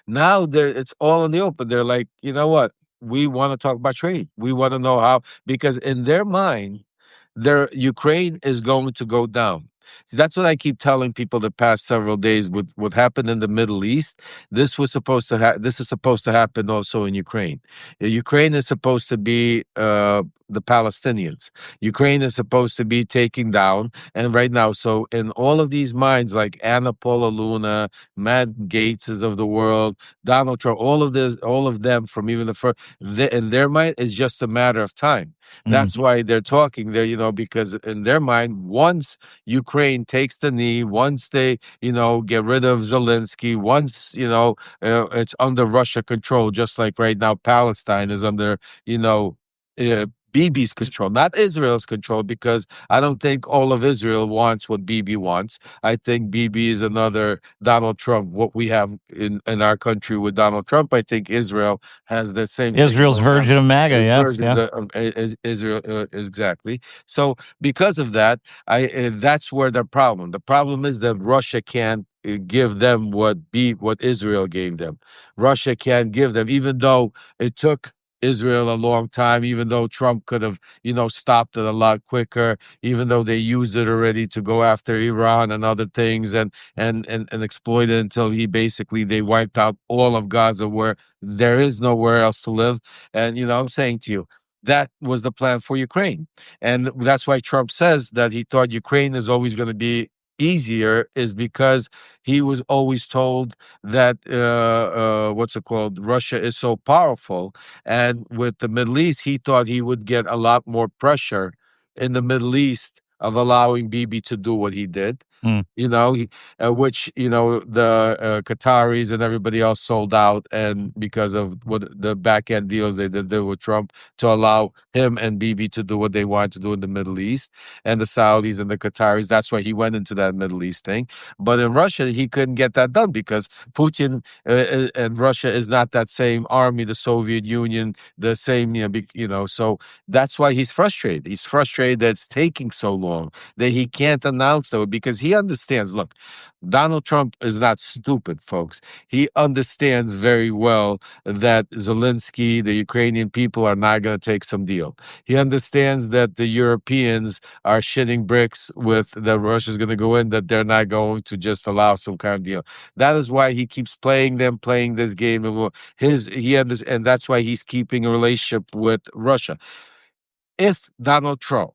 Now it's all in the open. They're like, you know what? We want to talk about trade. We want to know how, because in their mind, their Ukraine is going to go down. See, that's what I keep telling people the past several days with what happened in the Middle East. This is supposed to happen also in Ukraine. Ukraine is supposed to be the Palestinians. Ukraine is supposed to be taken down. And right now, so in all of these minds, like Anna Paula Luna, Matt Gateses of the world, Donald Trump, all of them from even the first, in their mind, it's just a matter of time. That's why they're talking there, because in their mind, once Ukraine takes the knee, once they, get rid of Zelensky, once, it's under Russia control, just like right now Palestine is under, Bibi's control, not Israel's control, because I don't think all of Israel wants what Bibi wants. I think Bibi is another Donald Trump. What we have in our country with Donald Trump, I think Israel has the same thing Israel's going on. version of MAGA, yeah. Versions of Israel, exactly. So because of that, that's where the problem. The problem is that Russia can't give them what Israel gave them. Russia can't give them, even though it took Israel a long time, even though Trump could have, stopped it a lot quicker, even though they used it already to go after Iran and other things and exploit it until they wiped out all of Gaza, where there is nowhere else to live. And, I'm saying to you, that was the plan for Ukraine. And that's why Trump says that he thought Ukraine is always going to be easier, is because he was always told that Russia is so powerful, and with the Middle East, he thought he would get a lot more pressure in the Middle East of allowing Bibi to do what he did. Which the Qataris and everybody else sold out, and because of what the back end deals they did with Trump to allow him and Bibi to do what they wanted to do in the Middle East, and the Saudis and the Qataris. That's why he went into that Middle East thing. But in Russia, he couldn't get that done because Putin and Russia is not that same army, the Soviet Union, the same, so that's why he's frustrated. He's frustrated that it's taking so long, that he can't announce it, because he understands. Look, Donald Trump is not stupid, folks. He understands very well that Zelensky, the Ukrainian people, are not going to take some deal. He understands that the Europeans are shitting bricks with that Russia's going to go in, that they're not going to just allow some kind of deal. That is why he keeps playing this game, and that's why he's keeping a relationship with Russia. If Donald Trump,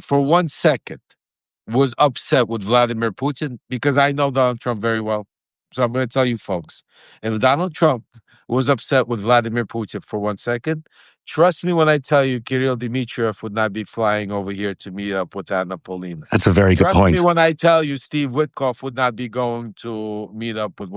for 1 second, was upset with Vladimir Putin, because I know Donald Trump very well. So I'm going to tell you, folks, if Donald Trump was upset with Vladimir Putin for 1 second, trust me when I tell you, Kirill Dmitriev would not be flying over here to meet up with Anna Paulina. That's a very good point. Trust me when I tell you, Steve Witkoff would not be going to meet up with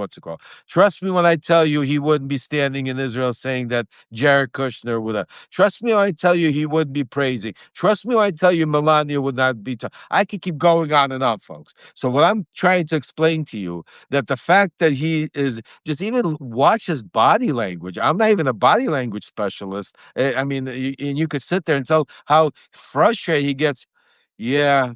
Trust me when I tell you he wouldn't be standing in Israel saying that Jared Kushner would have. Trust me when I tell you he wouldn't be praising. Trust me when I tell you Melania would not be. I could keep going on and on, folks. So what I'm trying to explain to you, that the fact that he is, just even watch his body language. I'm not even a body language specialist. I mean, and you could sit there and tell how frustrated he gets. Yeah,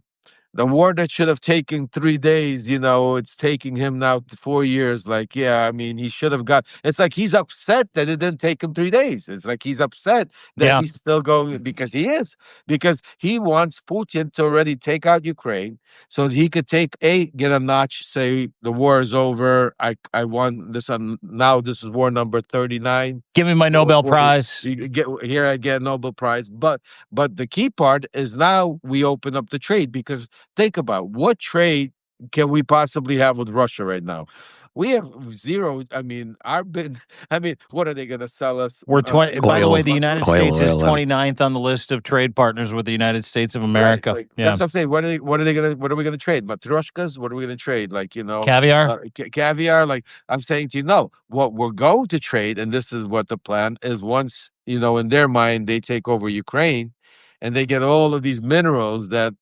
The war that should have taken 3 days, it's taking him now 4 years. Like, yeah, I mean, he should have got. It's like he's upset that it didn't take him 3 days. It's like he's upset that Yeah. he's still going, because he is, because he wants Putin to already take out Ukraine so he could get a notch, say the war is over. I won this, now this is war number 39. Give me my Nobel Prize. Here I get a Nobel Prize. But the key part is now we open up the trade, because think about what trade can we possibly have with Russia right now? We have zero. I mean, what are they going to sell us? We're 20. By the way, the United Oil, States is oil. 29th on the list of trade partners with the United States of America. Right, Yeah. that's what I'm saying. What are we gonna trade? Matryoshkas? What are we gonna trade? Like, Caviar? Caviar. Like, I'm saying to you, no, what we're going to trade, and this is what the plan is, once, in their mind, they take over Ukraine and they get all of these minerals that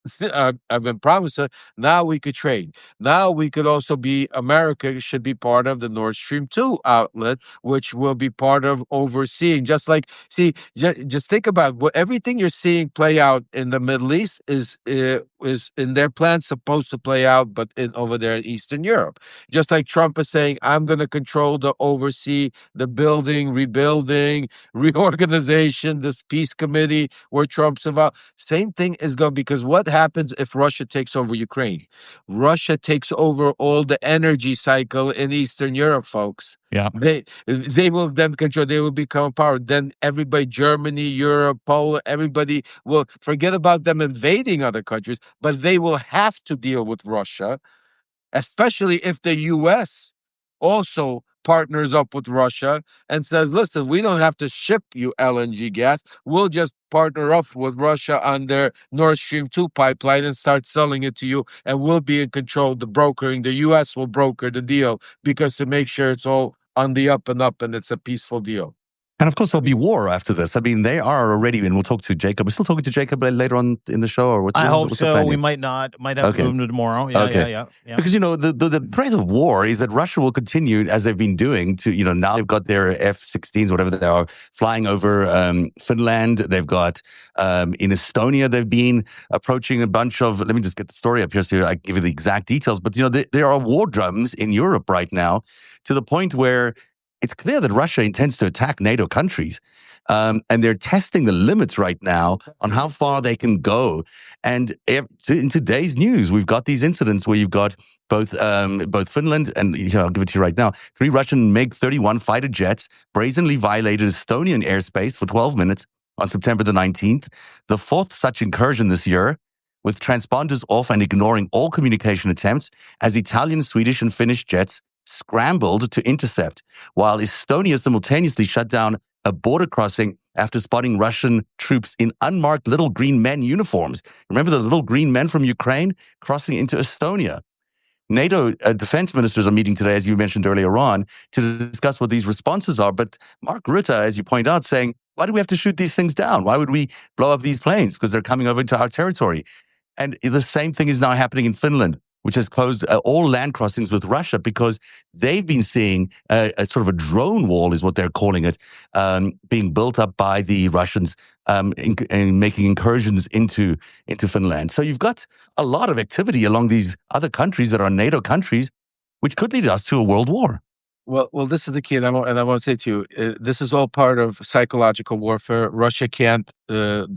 have been promised. Now we could trade. Now we could also America should be part of the Nord Stream 2 outlet, which will be part of overseeing. Just like, see, just think about everything you're seeing play out in the Middle East is in their plan supposed to play out, but over there in Eastern Europe. Just like Trump is saying, I'm going to control oversee the building, rebuilding, reorganization, this peace committee where Trump's involved. Same thing is going, because what happens if Russia takes over Ukraine? Russia takes over all the energy cycle in Eastern Europe, folks. Yeah. They will then control, they will become power. Then everybody, Germany, Europe, Poland, everybody will forget about them invading other countries, but they will have to deal with Russia, especially if the US also partners up with Russia and says, listen, we don't have to ship you LNG gas. We'll just partner up with Russia on their Nord Stream 2 pipeline and start selling it to you, and we'll be in control. The brokering, the US will broker the deal, because to make sure it's all on the up and it's a peaceful deal. And of course, there'll be war after this. I mean, they are already, and we'll talk to Jacob. We're still talking to Jacob later on in the show, or I hope what's the so. plan We here? might not. Might have to move to tomorrow. Yeah, Okay. yeah. Because, the threat of war is that Russia will continue, as they've been doing, to, now they've got their F-16s, whatever they are, flying over Finland. They've got, in Estonia, they've been approaching a bunch of, let me just get the story up here so I can give you the exact details. But, there are war drums in Europe right now, to the point where it's clear that Russia intends to attack NATO countries. And they're testing the limits right now on how far they can go. And in today's news, we've got these incidents where you've got both Finland and, I'll give it to you right now, 3 Russian MiG-31 fighter jets brazenly violated Estonian airspace for 12 minutes on September the 19th, the 4th such incursion this year, with transponders off and ignoring all communication attempts as Italian, Swedish, and Finnish jets scrambled to intercept, while Estonia simultaneously shut down a border crossing after spotting Russian troops in unmarked little green men uniforms. Remember the little green men from Ukraine crossing into Estonia? NATO defense ministers are meeting today, as you mentioned earlier on, to discuss what these responses are. But Mark Rutte, as you point out, saying, why do we have to shoot these things down? Why would we blow up these planes? Because they're coming over into our territory. And the same thing is now happening in Finland, which has closed all land crossings with Russia, because they've been seeing a sort of a drone wall, is what they're calling it, being built up by the Russians in making incursions into Finland. So you've got a lot of activity along these other countries that are NATO countries, which could lead us to a world war. Well, this is the key, and I want to say to you, this is all part of psychological warfare. Russia can't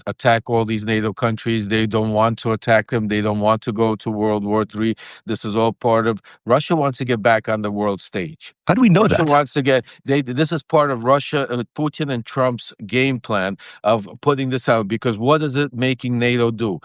attack all these NATO countries. They don't want to attack them. They don't want to go to World War III. This is all part of Russia wants to get back on the world stage. How do we know Russia that? wants to get. This is part of Russia, Putin and Trump's game plan of putting this out. Because what is it making NATO do?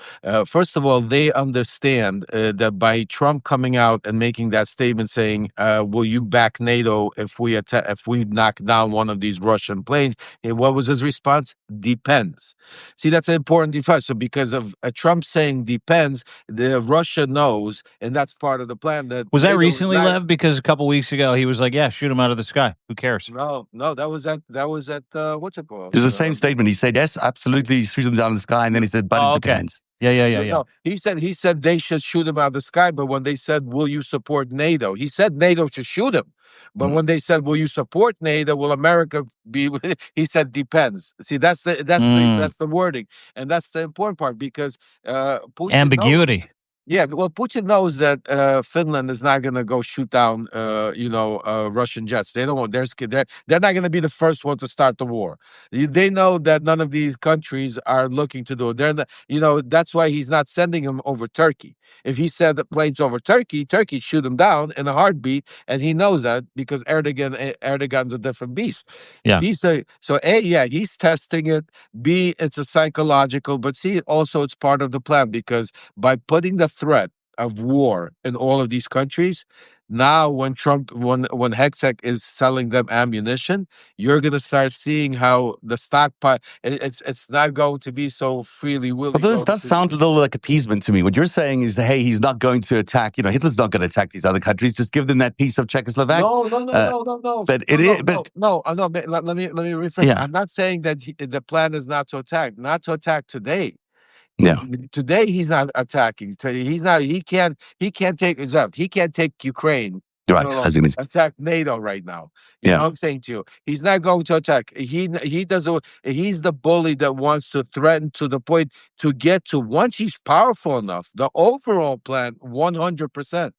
First of all, they understand that by Trump coming out and making that statement saying, "Will you back NATO if we knock down one of these Russian planes?" And what was his response? Depends. See, that's an important difference. So because of Trump saying depends, Russia knows, and that's part of the plan. That was that recently, Lev? Because a couple weeks ago he was like, "Yeah, shoot him out of the sky. Who cares?" No, that was at what's it called? It was the same statement. He said, yes, absolutely, shoot them down in the sky. And then he said, but it depends. Yeah. No, he said they should shoot him out of the sky. But when they said, will you support NATO? He said NATO should shoot him. But when they said, will you support NATO? Will America be? He said, depends. See, that's the wording, and that's the important part, because Putin ambiguity. Yeah, well, Putin knows that Finland is not going to go shoot down, Russian jets. They don't want. They're not going to be the first one to start the war. They know that none of these countries are looking to do it. They're not, that's why he's not sending them over Turkey. If he sent the planes over Turkey, Turkey shoot them down in a heartbeat, and he knows that because Erdogan's a different beast. Yeah. He's testing it. B, it's a psychological, but C, also it's part of the plan because by putting the threat of war in all of these countries, now when Hexec is selling them ammunition, you're going to start seeing how the stockpile. It's not going to be so freely willing. But this does sound a little like appeasement to me. What you're saying is, hey, he's not going to attack. Hitler's not going to attack these other countries. Just give them that piece of Czechoslovakia. No. But it is. But no. Let me rephrase. Yeah. I'm not saying that the plan is not to attack today. Yeah. Today he's not attacking. He's not. He can't take He can't take Ukraine. Right. Attack NATO right now. You Yeah. know what I'm saying to you? He's not going to attack. He doesn't. He's the bully that wants to threaten to the point to get to once he's powerful enough. The overall plan, 100%.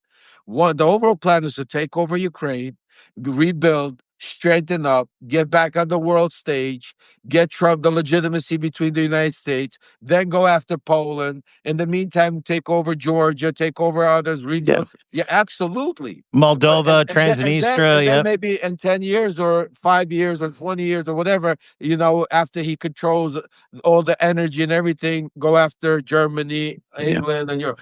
The overall plan is to take over Ukraine, rebuild, strengthen up, get back on the world stage, get Trump the legitimacy between the United States, then go after Poland. In the meantime, take over Georgia, take over others. Yeah, absolutely. Moldova, Transnistria. And then maybe in 10 years or 5 years or 20 years or whatever, after he controls all the energy and everything, go after Germany, England, and Europe.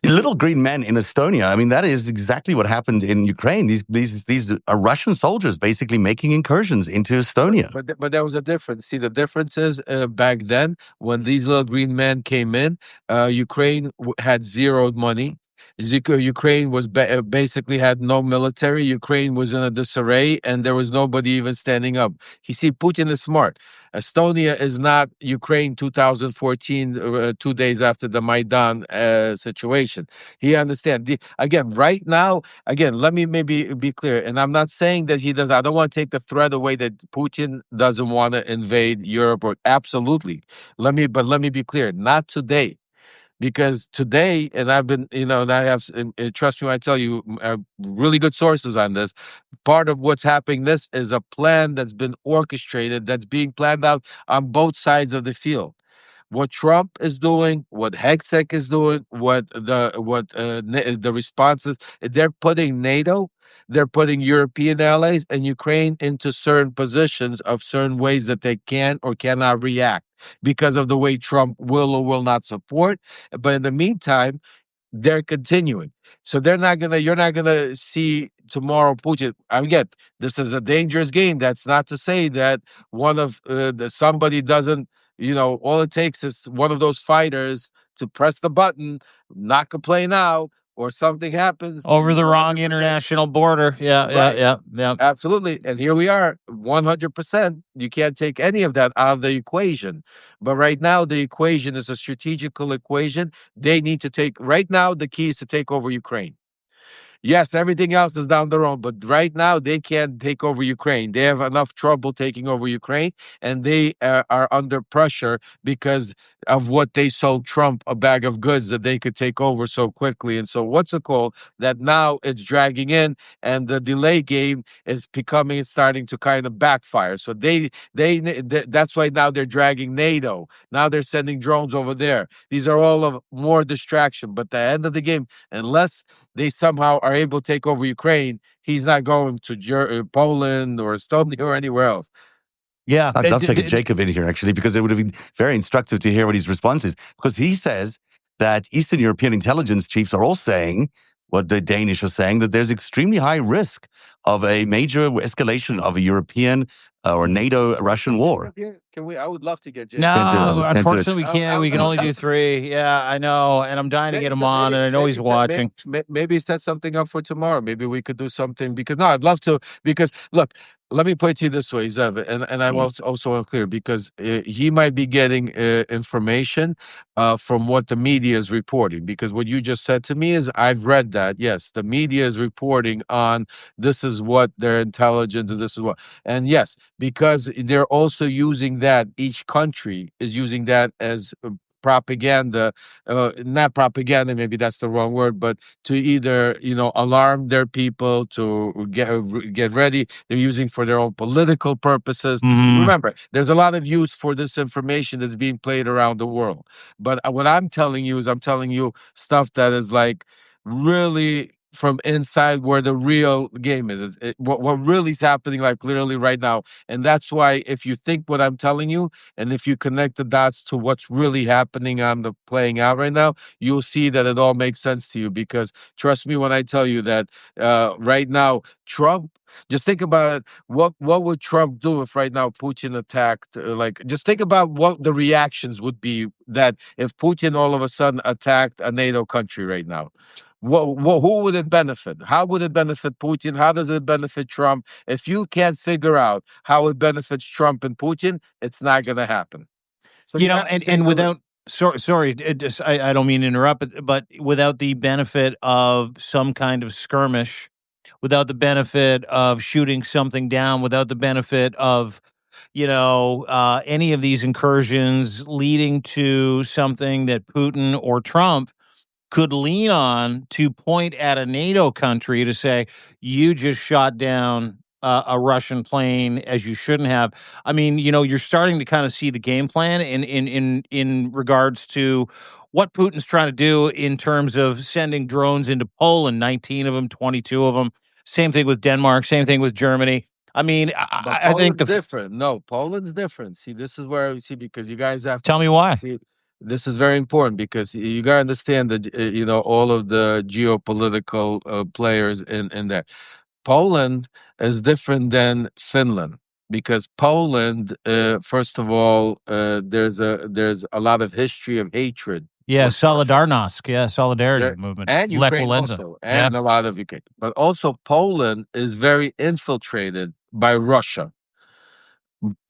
Little green men in Estonia. I mean, that is exactly what happened in Ukraine. These are Russian soldiers basically making incursions into Estonia. But there was a difference. See, the difference is back then when these little green men came in, Ukraine had zero money. Ukraine was basically had no military. Ukraine was in a disarray, and there was nobody even standing up. You see, Putin is smart. Estonia is not Ukraine 2014, 2 days after the Maidan situation. He understands. Right now, let me maybe be clear, and I'm not saying that he does. I don't want to take the threat away that Putin doesn't want to invade Europe. Absolutely. Let me be clear. Not today. Because today, and I've been, and I have, trust me when I tell you, really good sources on this. Part of what's happening, this is a plan that's been orchestrated, that's being planned out on both sides of the field. What Trump is doing, what Hexec is doing, what the responses, they're putting NATO, they're putting European allies and Ukraine into certain positions of certain ways that they can or cannot react because of the way Trump will or will not support. But in the meantime, they're continuing. So you're not gonna see tomorrow Putin. Again, this is a dangerous game. That's not to say that somebody doesn't, all it takes is one of those fighters to press the button, knock a plane out, or something happens. Over the wrong international border. Yeah. Absolutely. And here we are, 100%. You can't take any of that out of the equation. But right now, the equation is a strategical equation. They need to right now, the key is to take over Ukraine. Yes, everything else is down the road, but right now they can't take over Ukraine. They have enough trouble taking over Ukraine, and they are under pressure because of what they sold Trump, a bag of goods that they could take over so quickly. And so what's it called? That now it's dragging in, and the delay game is starting to kind of backfire. So that's why now they're dragging NATO. Now they're sending drones over there. These are all of more distraction. But at the end of the game, unless they somehow are able to take over Ukraine, he's not going to Poland or Estonia or anywhere else. Yeah. I'd love to take Jacob in here, actually, because it would have been very instructive to hear what his response is. Because he says that Eastern European intelligence chiefs are all saying what the Danish are saying, that there's extremely high risk of a major escalation of a European or NATO Russian war. I would love to get Jacob. No, unfortunately we can't. We can only do 3. Yeah, I know. And I'm dying to get him on, and I know he's watching. Maybe set something up for tomorrow. Maybe we could do something I'd love to, because look, let me put it to you this way, Zev, and I'm also unclear because he might be getting information from what the media is reporting. Because what you just said to me is, I've read that. Yes, the media is reporting on this is what their intelligence and this is what. And yes, because they're also using that, each country is using that as propaganda, not propaganda, maybe that's the wrong word, but to either, alarm their people, to get ready. They're using for their own political purposes. Remember, there's a lot of use for this information that's being played around the world. But what I'm telling you is I'm telling you stuff that is like really from inside where the real game is. What really is happening, like literally right now. And that's why if you think what I'm telling you, and if you connect the dots to what's really happening on the playing out right now, you'll see that it all makes sense to you. Because trust me when I tell you that right now, Trump, just think about it. What would Trump do if right now Putin attacked? Just think about what the reactions would be that if Putin all of a sudden attacked a NATO country right now. Who would it benefit? How would it benefit Putin? How does it benefit Trump? If you can't figure out how it benefits Trump and Putin, it's not going to happen. So and without sorry, I don't mean to interrupt, but without the benefit of some kind of skirmish, without the benefit of shooting something down, without the benefit of any of these incursions leading to something that Putin or Trump could lean on to point at a NATO country to say, you just shot down a Russian plane as you shouldn't have. I mean, you're starting to kind of see the game plan in regards to what Putin's trying to do in terms of sending drones into Poland, 19 of them, 22 of them. Same thing with Denmark, same thing with Germany. I mean, I think different. No, Poland's different. See, this is where because you guys have to tell me why. See, this is very important because you got to understand that all of the geopolitical players in there. Poland is different than Finland because Poland, first of all, there's a lot of history of hatred. Yeah, Solidarnosc. Yeah, solidarity movement. And Ukraine also, and a lot of Ukraine. But also Poland is very infiltrated by Russia.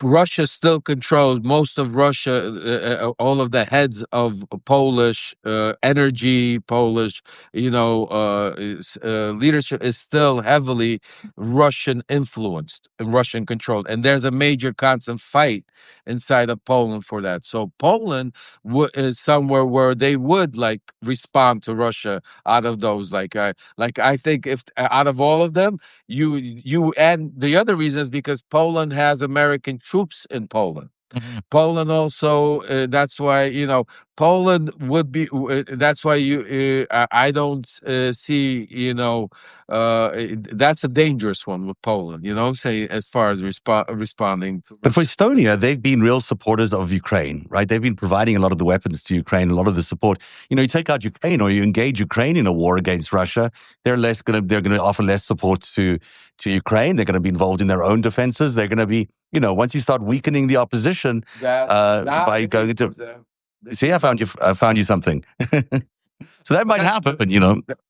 Russia still controls most of Russia, all of the heads of Polish energy, Polish, leadership is still heavily Russian influenced and Russian controlled. And there's a major constant fight inside of Poland for that. So Poland is somewhere where they would respond to Russia out of those. I think if out of all of them, you and the other reason is because Poland has American troops in Poland. Mm-hmm. Poland also, that's why, Poland would be, that's why I don't see, that's a dangerous one with Poland, say as far as responding. But for Estonia, they've been real supporters of Ukraine, right? They've been providing a lot of the weapons to Ukraine, a lot of the support. You take out Ukraine or you engage Ukraine in a war against Russia, they're going to offer less support to Ukraine. They're going to be involved in their own defenses. They're going to be, once you start weakening the opposition by going into, see, I found you something. So that might happen,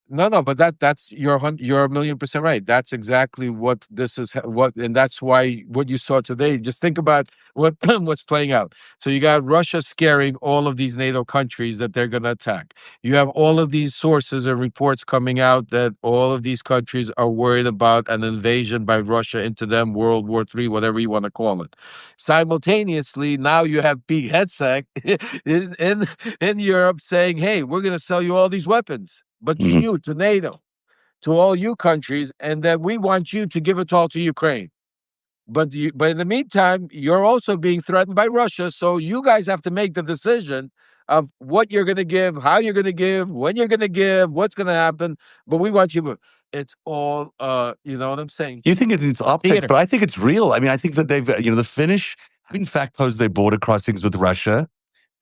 No, but that's you're 1,000,000% right. That's exactly what this is. And that's why what you saw today. Just think about what's playing out. So you got Russia scaring all of these NATO countries that they're going to attack. You have all of these sources and reports coming out that all of these countries are worried about an invasion by Russia into them, World War III, whatever you want to call it. Simultaneously, now you have Pete Hegseth in Europe saying, "Hey, we're going to sell you all these weapons." But to you, to NATO, to all you countries, and that we want you to give it all to Ukraine. But in the meantime, you're also being threatened by Russia. So you guys have to make the decision of what you're going to give, how you're going to give, when you're going to give, what's going to happen. But we want you. It's all, you know what I'm saying? You think it's optics, but I think it's real. I mean, I think that they've, the Finnish have in fact posed their border crossings with Russia.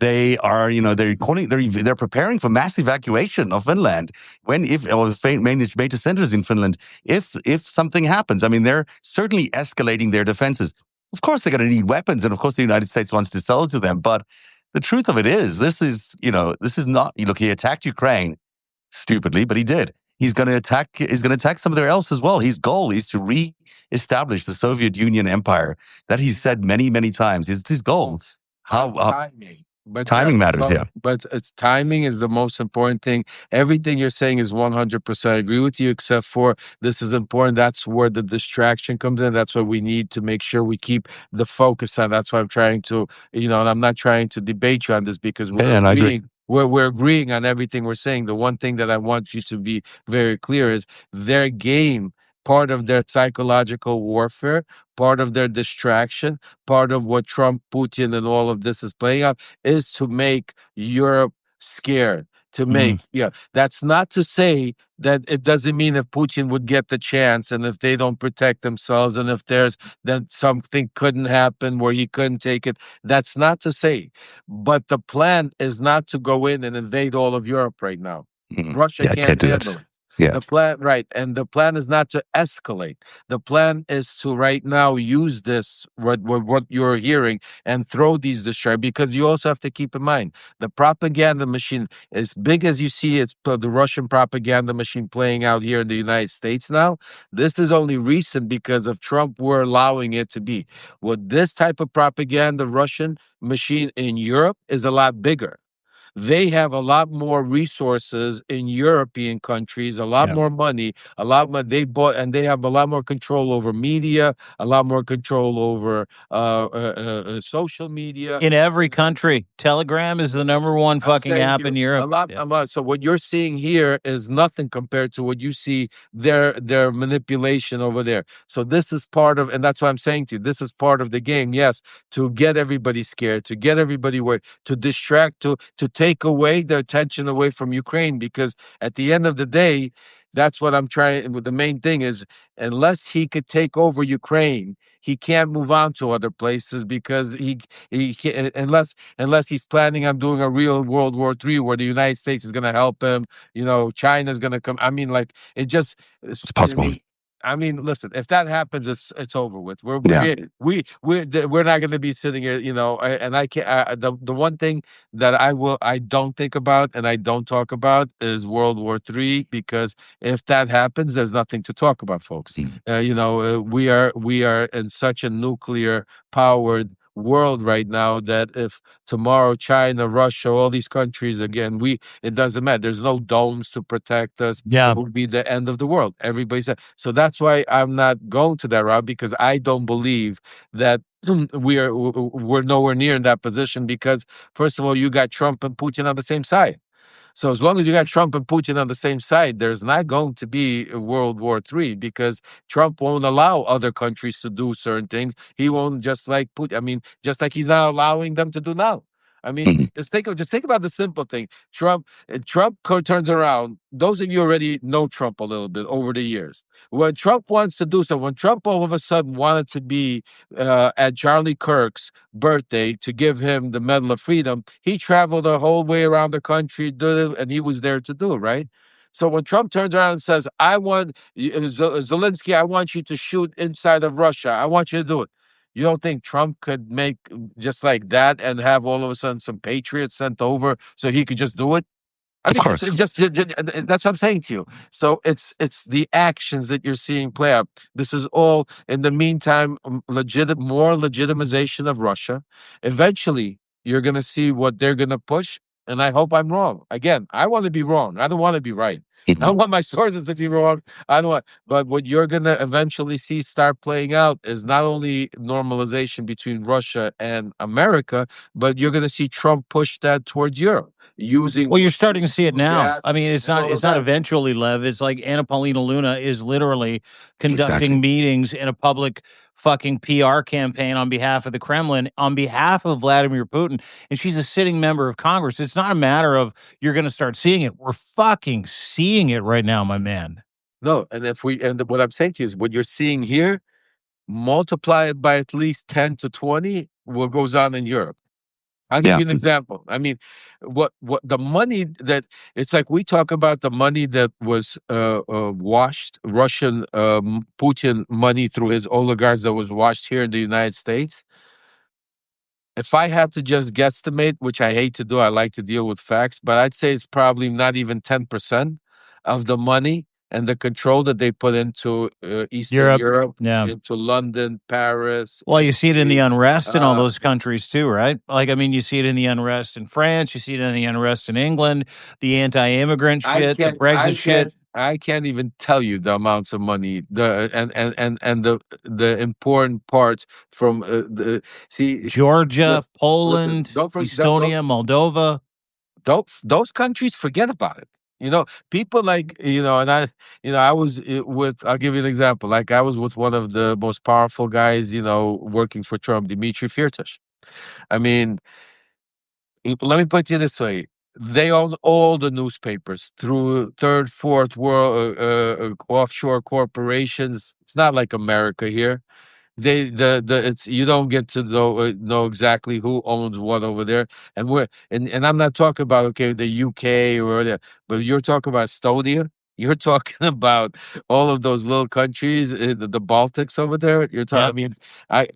They are, they're preparing for mass evacuation of Finland or the major centers in Finland. If something happens, I mean, they're certainly escalating their defenses. Of course, they're going to need weapons, and of course, the United States wants to sell it to them. But the truth of it is, this is not. Look, he attacked Ukraine stupidly, but he did. He's going to attack somewhere else as well. His goal is to re-establish the Soviet Union empire that he's said many, many times. It's his goal. But Timing matters, yeah. But it's timing is the most important thing. Everything you're saying is 100%. I agree with you, except for this is important. That's where the distraction comes in. That's what we need to make sure we keep the focus on. That's why I'm trying to, and I'm not trying to debate you on this because we're And I agree. agreeing. We're agreeing on everything we're saying. The one thing that I want you to be very clear is their game, part of their psychological warfare, part of their distraction, part of what Trump, Putin, and all of this is playing out is to make Europe scared. To make, that's not to say that it doesn't mean if Putin would get the chance and if they don't protect themselves and if there's then something couldn't happen where he couldn't take it. That's not to say. But the plan is not to go in and invade all of Europe right now. Russia Yeah, I can't do handle that. it. Yeah. The plan, right. And the plan is not to escalate. The plan is to right now use this, what you're hearing, and throw these distractions. Because you also have to keep in mind the propaganda machine, as big as you see it's the Russian propaganda machine playing out here in the United States now. This is only recent because of Trump. We're allowing it to be. What this type of propaganda Russian machine in Europe is a lot bigger. They have a lot more resources in European countries, a lot more money, a lot more. They bought and they have a lot more control over media, a lot more control over social media. In every country, Telegram is the number one fucking app in Europe. A lot. So what you're seeing here is nothing compared to what you see their manipulation over there. So this is part of, and that's why I'm saying to you, this is part of the game. Yes, to get everybody scared, to get everybody worried, to distract, to take away the attention away from Ukraine, because at the end of the day, that's what I'm trying. The main thing is, unless he could take over Ukraine, he can't move on to other places because he can't, unless he's planning on doing a real World War III where the United States is going to help him. China's going to come. I mean, like it's possible. I mean, listen. If that happens, it's over with. We're not going to be sitting here, And I can't. The one thing that I don't think about and I don't talk about is World War III, because if that happens, there's nothing to talk about, folks. We are in such a nuclear powered world right now that if tomorrow China, Russia, all these countries again, it doesn't matter. There's no domes to protect us. Yeah. It will be the end of the world. Everybody said. So that's why I'm not going to that route, because I don't believe that we're nowhere near in that position, because first of all, you got Trump and Putin on the same side. So as long as you got Trump and Putin on the same side, there's not going to be a World War III, because Trump won't allow other countries to do certain things. He won't, just like Putin. I mean, just like he's not allowing them to do now. I mean, just think about the simple thing. Trump turns around. Those of you already know Trump a little bit over the years. When Trump wants to do something, when Trump all of a sudden wanted to be at Charlie Kirk's birthday to give him the Medal of Freedom, he traveled the whole way around the country, did it, and he was there to do it, right? So when Trump turns around and says, "I want Zelensky, I want you to shoot inside of Russia. I want you to do it." You don't think Trump could make just like that and have all of a sudden some patriots sent over so he could just do it? I Of mean, course. just that's what I'm saying to you. So it's the actions that you're seeing play out. This is all in the meantime, more legitimization of Russia. Eventually, you're going to see what they're going to push, and I hope I'm wrong. Again, I want to be wrong. I don't want to be right. I don't want my sources to be wrong. I don't want, but what you're going to eventually see start playing out is not only normalization between Russia and America, but you're going to see Trump push that towards Europe. Well, you're starting to see it now. gas, I mean, it's and all not of it's not that. eventually, Lev. It's like Anna Paulina Luna is literally conducting Exactly. meetings in a public fucking PR campaign on behalf of the Kremlin, on behalf of Vladimir Putin, and she's a sitting member of Congress. It's not a matter of you're going to start seeing it. We're fucking seeing it right now, my man. No, and what I'm saying to you is what you're seeing here, multiply it by at least 10 to 20, what goes on in Europe. I'll give you an example. I mean, what the money that it's like we talk about the money that was washed, Russian Putin money through his oligarchs that was washed here in the United States. If I had to just guesstimate, which I hate to do, I like to deal with facts, but I'd say it's probably not even 10% of the money and the control that they put into Eastern Europe, Yeah. into London, Paris. Well, you see it in the unrest in all uh, those countries too, right? Like, I mean, you see it in the unrest in France, you see it in the unrest in England, the anti-immigrant shit, the Brexit shit. I can't even tell you the amounts of money, and the important parts from Georgia, listen, Poland, Estonia, Moldova. those countries, forget about it. People like, and I was with, I'll give you an example. Like, I was with one of the most powerful guys, working for Trump, Dmitry Firtash. I mean, let me put it this way. They own all the newspapers through third, fourth world offshore corporations. It's not like America here. It's, you don't get to know exactly who owns what over there, and I'm not talking about, okay, the UK or the, but you're talking about Estonia. You're talking about all of those little countries, the Baltics over there. You're talking. I mean, I.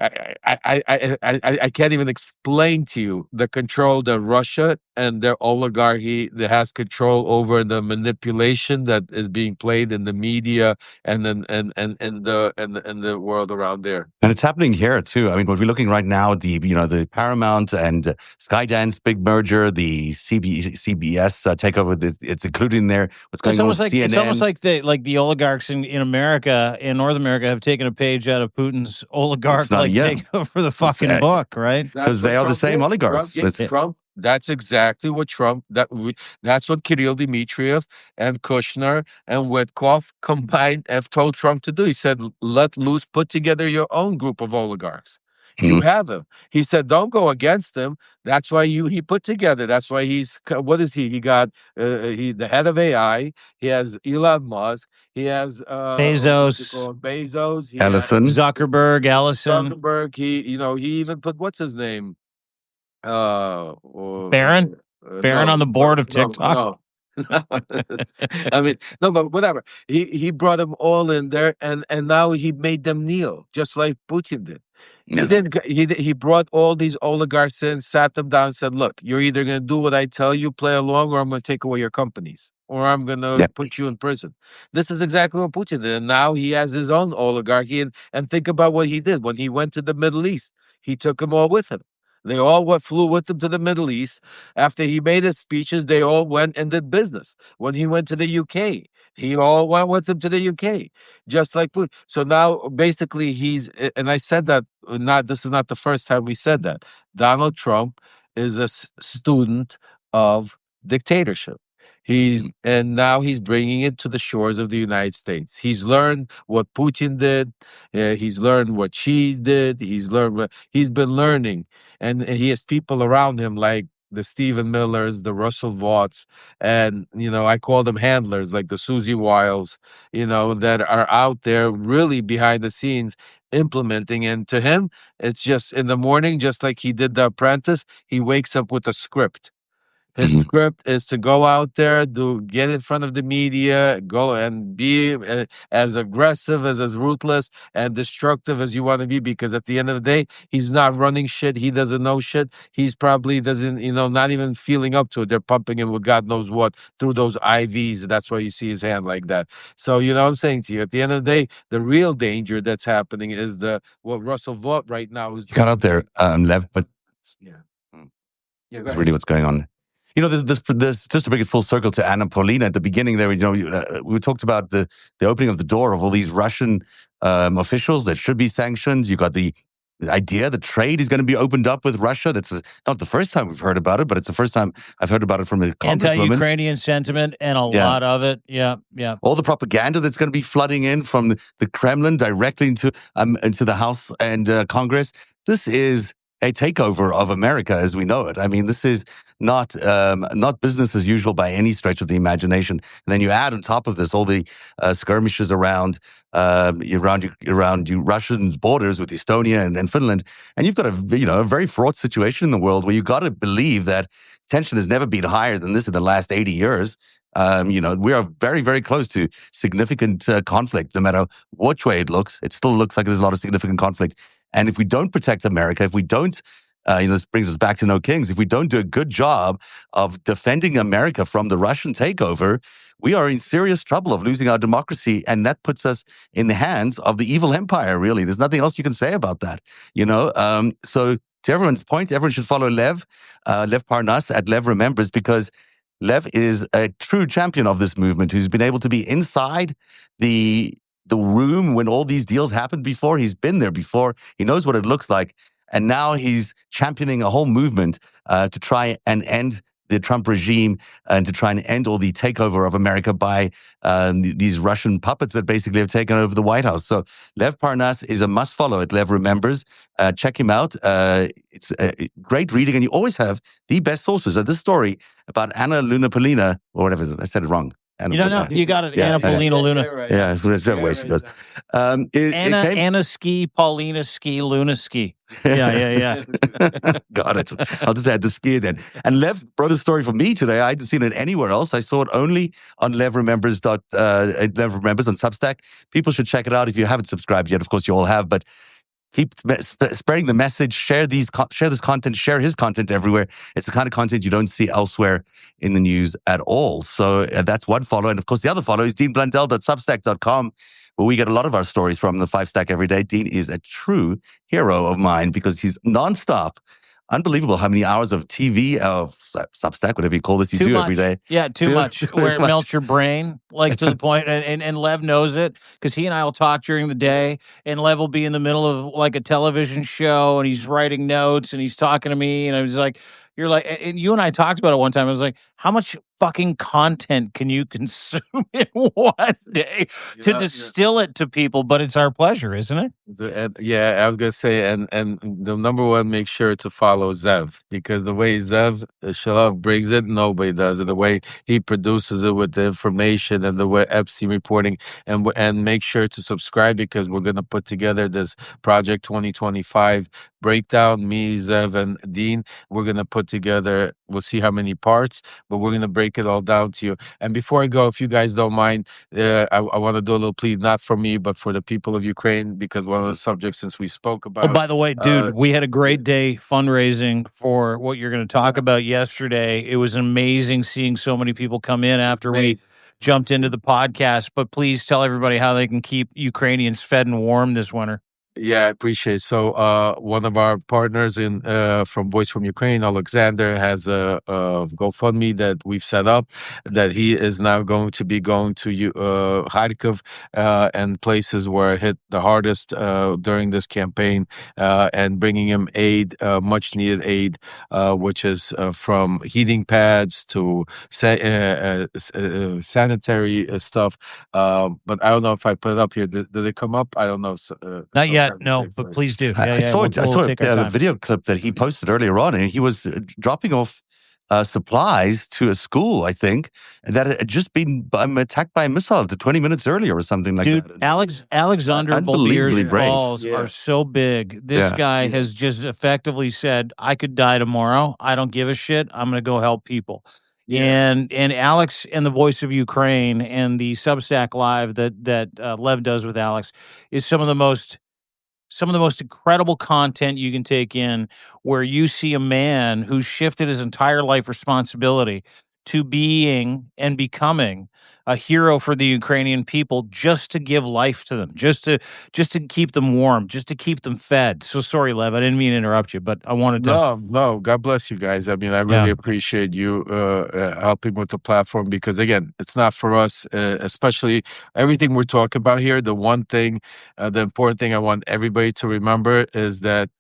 I can't even explain to you the control that Russia and their oligarchy that has control over the manipulation that is being played in the media and then and the world around there. And it's happening here too. I mean, what we're looking right now, the Paramount and Skydance big merger, the CBS takeover, it's included in there. What's going on with CNN? It's almost like the oligarchs in America, in North America, have taken a page out of Putin's oligarch take over the fucking book, right? Because they are the same oligarchs. Trump. That's exactly what Trump. That's what Kirill Dmitriev and Kushner and Witkoff combined have told Trump to do. He said, "Let loose, put together your own group of oligarchs. You have him." He said, "Don't go against him." That's why he put together. That's why he's, what is he? He got the head of AI. He has Elon Musk. He has Bezos. He Ellison. Zuckerberg. Zuckerberg. He even put, what's his name? Barron on the board of TikTok. No. I mean, no, but whatever. He brought them all in there, and now he made them kneel, just like Putin did. No. He brought all these oligarchs in, sat them down, and said, "Look, you're either going to do what I tell you, play along, or I'm going to take away your companies, or I'm going to put you in prison." This is exactly what Putin did, and now he has his own oligarchy. And think about what he did when he went to the Middle East. He took them all with him. They all flew with him to the Middle East. After he made his speeches, they all went and did business. When he went to the UK, he all went with him to the UK, just like Putin. So now, basically, and I said that, this is not the first time we said that. Donald Trump is a student of dictatorship. And now he's bringing it to the shores of the United States. He's learned what Putin did. He's learned what Xi did. He's been learning. And he has people around him like the Stephen Millers, the Russell Vaught's, and, I call them handlers, like the Susie Wiles, that are out there really behind the scenes implementing. And to him, it's just in the morning, just like he did The Apprentice, he wakes up with a script. His script is to go out there, get in front of the media, go and be as aggressive, as ruthless and destructive as you want to be, because at the end of the day, he's not running shit. He doesn't know shit. He's probably doesn't, not even feeling up to it. They're pumping him with God knows what through those IVs. That's why you see his hand like that. So, what I'm saying to you, at the end of the day, the real danger that's happening is what Russell Vaught right now is. Cut out there, Lev, but that's really what's going on. This just to bring it full circle to Anna Paulina at the beginning there, we talked about the opening of the door of all these Russian officials that should be sanctioned. You got the idea the trade is going to be opened up with Russia. That's not the first time we've heard about it, but it's the first time I've heard about it from a congresswoman. Anti-Ukrainian sentiment and a lot of it. Yeah. All the propaganda that's going to be flooding in from the Kremlin directly into the House and Congress. This is a takeover of America as we know it. I mean, this is not business as usual by any stretch of the imagination. And then you add on top of this all the skirmishes around Russian borders with Estonia and Finland, and you've got a very fraught situation in the world where you got to believe that tension has never been higher than this in the last 80 years. We are very, very close to significant conflict. No matter which way it looks, it still looks like there's a lot of significant conflict. And if we don't protect America, if we don't, this brings us back to No Kings, if we don't do a good job of defending America from the Russian takeover, we are in serious trouble of losing our democracy, and that puts us in the hands of the evil empire. Really, there's nothing else you can say about that. So to everyone's point, everyone should follow Lev Parnas at Lev Remembers, because Lev is a true champion of this movement who's been able to be inside the room when all these deals happened before. He's been there before. He knows what it looks like. And now he's championing a whole movement to try and end the Trump regime and to try and end all the takeover of America by these Russian puppets that basically have taken over the White House. So Lev Parnas is a must follow at Lev Remembers. Check him out. It's great reading, and you always have the best sources. This story about Anna Luna Polina, or whatever, I said it wrong. You don't know. You got it. Yeah, Anna Paulina Luna. Yeah, that's the way she goes. Anna Ski, Paulina Ski, Luna Ski. Yeah. Got it. I'll just add the ski then. And Lev wrote a story for me today. I hadn't seen it anywhere else. I saw it only on Lev Remembers on Substack. People should check it out if you haven't subscribed yet. Of course, you all have, but keep spreading the message. Share this content. Share his content everywhere. It's the kind of content you don't see elsewhere in the news at all. So that's one follow. And of course, the other follow is deanblundell.substack.com, where we get a lot of our stories from the FiveStack every day. Dean is a true hero of mine because he's nonstop. Unbelievable how many hours of TV, of Substack, whatever you call this, you do every day. Yeah, too much. Where it melts your brain, like to the point, and Lev knows it, because he and I will talk during the day, and Lev will be in the middle of like a television show, and he's writing notes, and he's talking to me, and I was like, you're like, and you and I talked about it one time. I was like, how much fucking content can you consume in one day to distill it to people? But it's our pleasure, isn't it? Yeah, I was gonna say, and the number one, make sure to follow Zev, because the way Zev Shalom brings it, nobody does it. The way he produces it with the information and the way Epstein reporting, and make sure to subscribe, because we're gonna put together this Project 2025 breakdown. Me, Zev, and Dean, we're gonna put together. We'll see how many parts, but we're gonna break it all down to you. And before I go, if you guys don't mind, I want to do a little plea, not for me, but for the people of Ukraine, because one of the subjects since we spoke about. Oh, by the way, dude, we had a great day fundraising for what you're going to talk about yesterday. It was amazing seeing so many people come in after we jumped into the podcast. But please tell everybody how they can keep Ukrainians fed and warm this winter. Yeah, I appreciate it. So one of our partners from Voice from Ukraine, Alexander, has a GoFundMe that we've set up, that he is now going to be going to Kharkiv and places where it hit the hardest during this campaign, and bringing him aid, much needed aid, which is from heating pads to sanitary stuff. But I don't know if I put it up here. Did it come up? I don't know. Not yet. No, but please do. I saw a video clip that he posted earlier on, and he was dropping off supplies to a school, I think, that had just been attacked by a missile 20 minutes earlier or something like that. Dude, Alexander Bolier's balls are so big. This guy has just effectively said, I could die tomorrow. I don't give a shit. I'm going to go help people. Yeah. And Alex and the Voice of Ukraine and the Substack Live that Lev does with Alex is some of the most incredible content you can take in, where you see a man who shifted his entire life responsibility to being and becoming a hero for the Ukrainian people, just to give life to them, just to keep them warm, just to keep them fed. So sorry, Lev, I didn't mean to interrupt you, but I wanted to. No, God bless you guys. I mean, I really appreciate you helping with the platform, because again, it's not for us, especially everything we're talking about here. The one thing, the important thing I want everybody to remember is that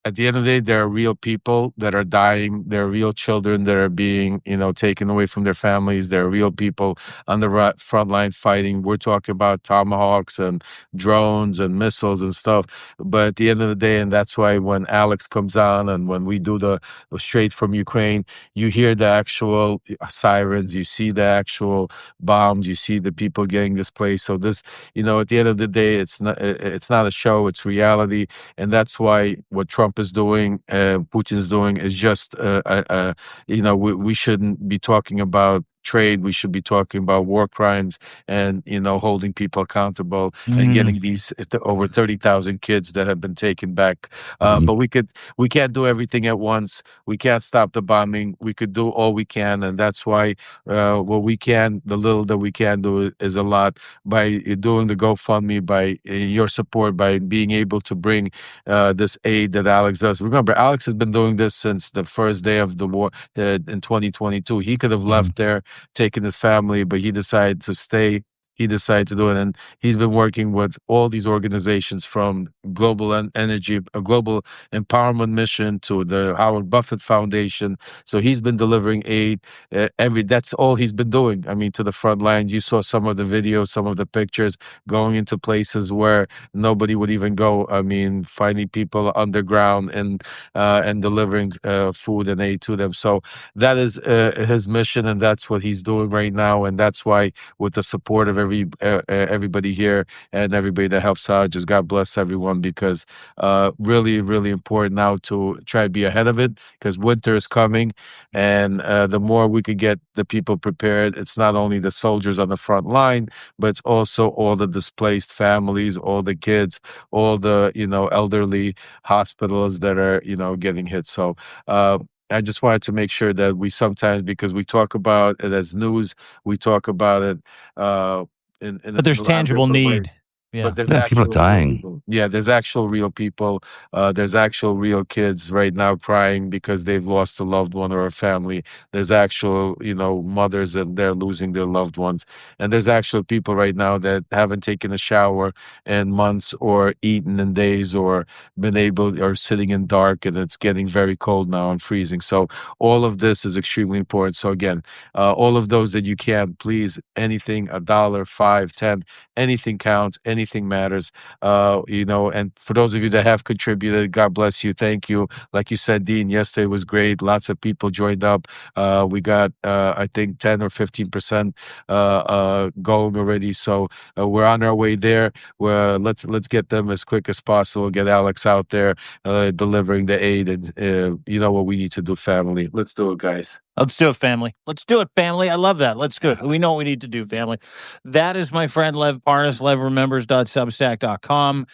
at the end of the day, there are real people that are dying. There are real children that are being, taken away from their families. There are real people on the front line fighting. We're talking about tomahawks and drones and missiles and stuff. But at the end of the day, and that's why when Alex comes on and when we do the straight from Ukraine, you hear the actual sirens, you see the actual bombs, you see the people getting displaced. So this, at the end of the day, it's not a show, it's reality. And that's why what Trump is doing, Putin's doing, is just, we shouldn't be talking about trade. We should be talking about war crimes and, holding people accountable and getting these over 30,000 kids that have been taken back. But we can't do everything at once. We can't stop the bombing. We could do all we can, and that's why what we can, the little that we can do, is a lot. By doing the GoFundMe, by your support, by being able to bring this aid that Alex does. Remember, Alex has been doing this since the first day of the war in 2022. He could have left there, taken his family, but he decided to stay. He decided to do it, and he's been working with all these organizations, from Global Energy, a Global Empowerment Mission, to the Howard Buffett Foundation. So he's been delivering aid. That's all he's been doing. I mean, to the front lines. You saw some of the videos, some of the pictures, going into places where nobody would even go. I mean, finding people underground and delivering food and aid to them. So that is his mission, and that's what he's doing right now. And that's why, with the support of everybody here and everybody that helps out, just God bless everyone, because really, really important now to try to be ahead of it, because winter is coming, and the more we could get the people prepared, it's not only the soldiers on the front line, but it's also all the displaced families, all the kids, all the elderly hospitals that are getting hit. So I just wanted to make sure that we sometimes, because we talk about it as news, we talk about it but there's tangible need. ways. Yeah. But there's Yeah, people are actual real dying. people. Yeah, there's actual real people. There's actual real kids right now crying because they've lost a loved one or a family. There's actual, mothers, and they're losing their loved ones. And there's actual people right now that haven't taken a shower in months, or eaten in days, or or sitting in dark, and it's getting very cold now and freezing. So all of this is extremely important. So again, all of those that you can, please, anything, $1, $5, $10, anything counts, anything matters. And for those of you that have contributed, God bless you. Thank you. Like you said, Dean, yesterday was great. Lots of people joined up. We got, I think, 10 or 15% going already. So we're on our way there. Let's get them as quick as possible. Get Alex out there delivering the aid, and you know what we need to do, family. Let's do it, guys. Let's do it, family. Let's do it, family. I love that. Let's do it. We know what we need to do, family. That is my friend Lev Parnas, levremembers.substack.com.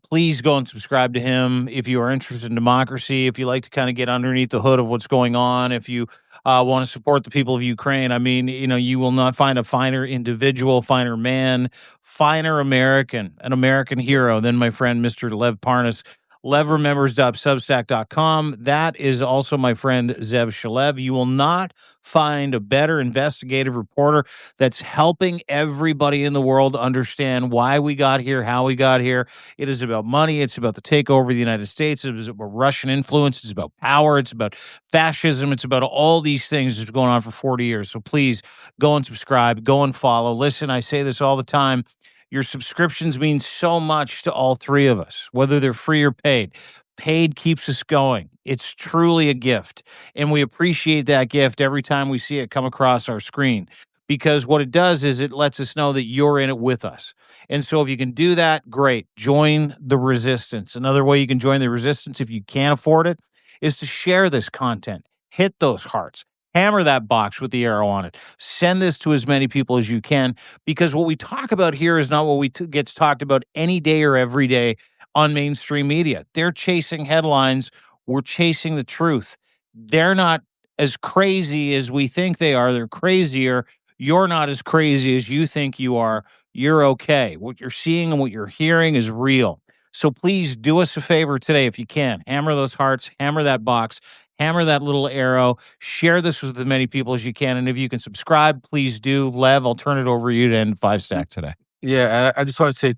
Please go and subscribe to him if you are interested in democracy, if you like to kind of get underneath the hood of what's going on, if you want to support the people of Ukraine. I mean, you will not find a finer individual, finer man, finer American, an American hero than my friend Mr. Lev Parnas. levremembers.substack.com. That is also my friend Zev Shalev. You will not find a better investigative reporter that's helping everybody in the world understand why we got here, how we got here. It is about money. It's about the takeover of the United States. It is about Russian influence. It's about power. It's about fascism. It's about all these things that's been going on for 40 years. So please go and subscribe, go and follow. Listen, I say this all the time. Your subscriptions mean so much to all three of us, whether they're free or paid. Paid keeps us going. It's truly a gift. And we appreciate that gift every time we see it come across our screen, because what it does is it lets us know that you're in it with us. And so if you can do that, great. Join the resistance. Another way you can join the resistance, if you can't afford it, is to share this content. Hit those hearts. Hammer that box with the arrow on it. Send this to as many people as you can, because what we talk about here is not what gets talked about any day or every day on mainstream media. They're chasing headlines. We're chasing the truth. They're not as crazy as we think they are. They're crazier. You're not as crazy as you think you are. You're okay. What you're seeing and what you're hearing is real. So please do us a favor today if you can. Hammer those hearts. Hammer that box. Hammer that little arrow. Share this with as many people as you can. And if you can subscribe, please do. Lev, I'll turn it over to you to end FiveStack today. Yeah, I just want to say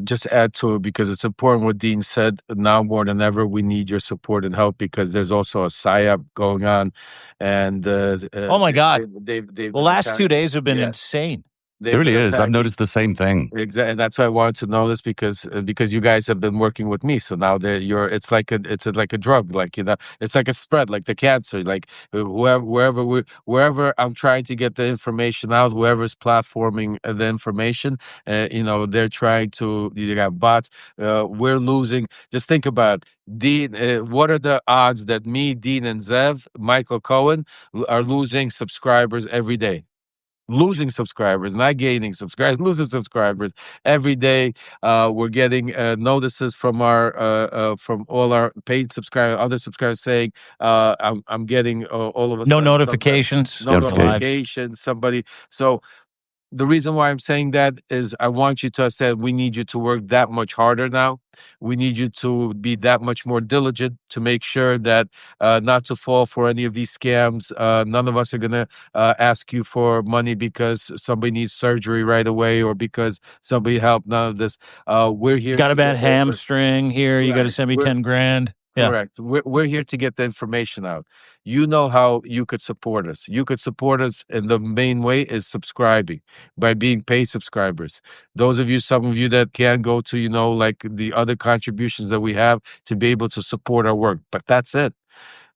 just add to it, because it's important what Dean said. Now more than ever, we need your support and help, because there's also a Psy-op going on. And oh my God. they've the last 2 days have been Yeah. insane. They've There really been is. I've attacking. noticed the same thing. Exactly, and that's why I wanted to know this because you guys have been working with me, so now that it's like a drug, like it's like a spread, like the cancer, like wherever I'm trying to get the information out, whoever's platforming the information, they're trying to. You got bots. We're losing. Just think about Dean. What are the odds that me, Dean, and Zev, Michael Cohen, are losing subscribers every day? Losing subscribers, not gaining subscribers, losing subscribers every day. We're getting notices from from all our paid subscribers, other subscribers saying, I'm getting all of a No sudden notifications. no Live. notifications. Somebody. So the reason why I'm saying that is I want you to understand we need you to work that much harder now. We need you to be that much more diligent to make sure that not to fall for any of these scams. None of us are going to ask you for money because somebody needs surgery right away or because somebody helped. None of this. We're here Got to a bad get hamstring here. You got to right. send me 10 grand. Yeah. Correct. We're here to get the information out. You know how you could support us. You could support us, and the main way is subscribing by being paid subscribers. Some of you that can go to, like the other contributions that we have to be able to support our work. But that's it.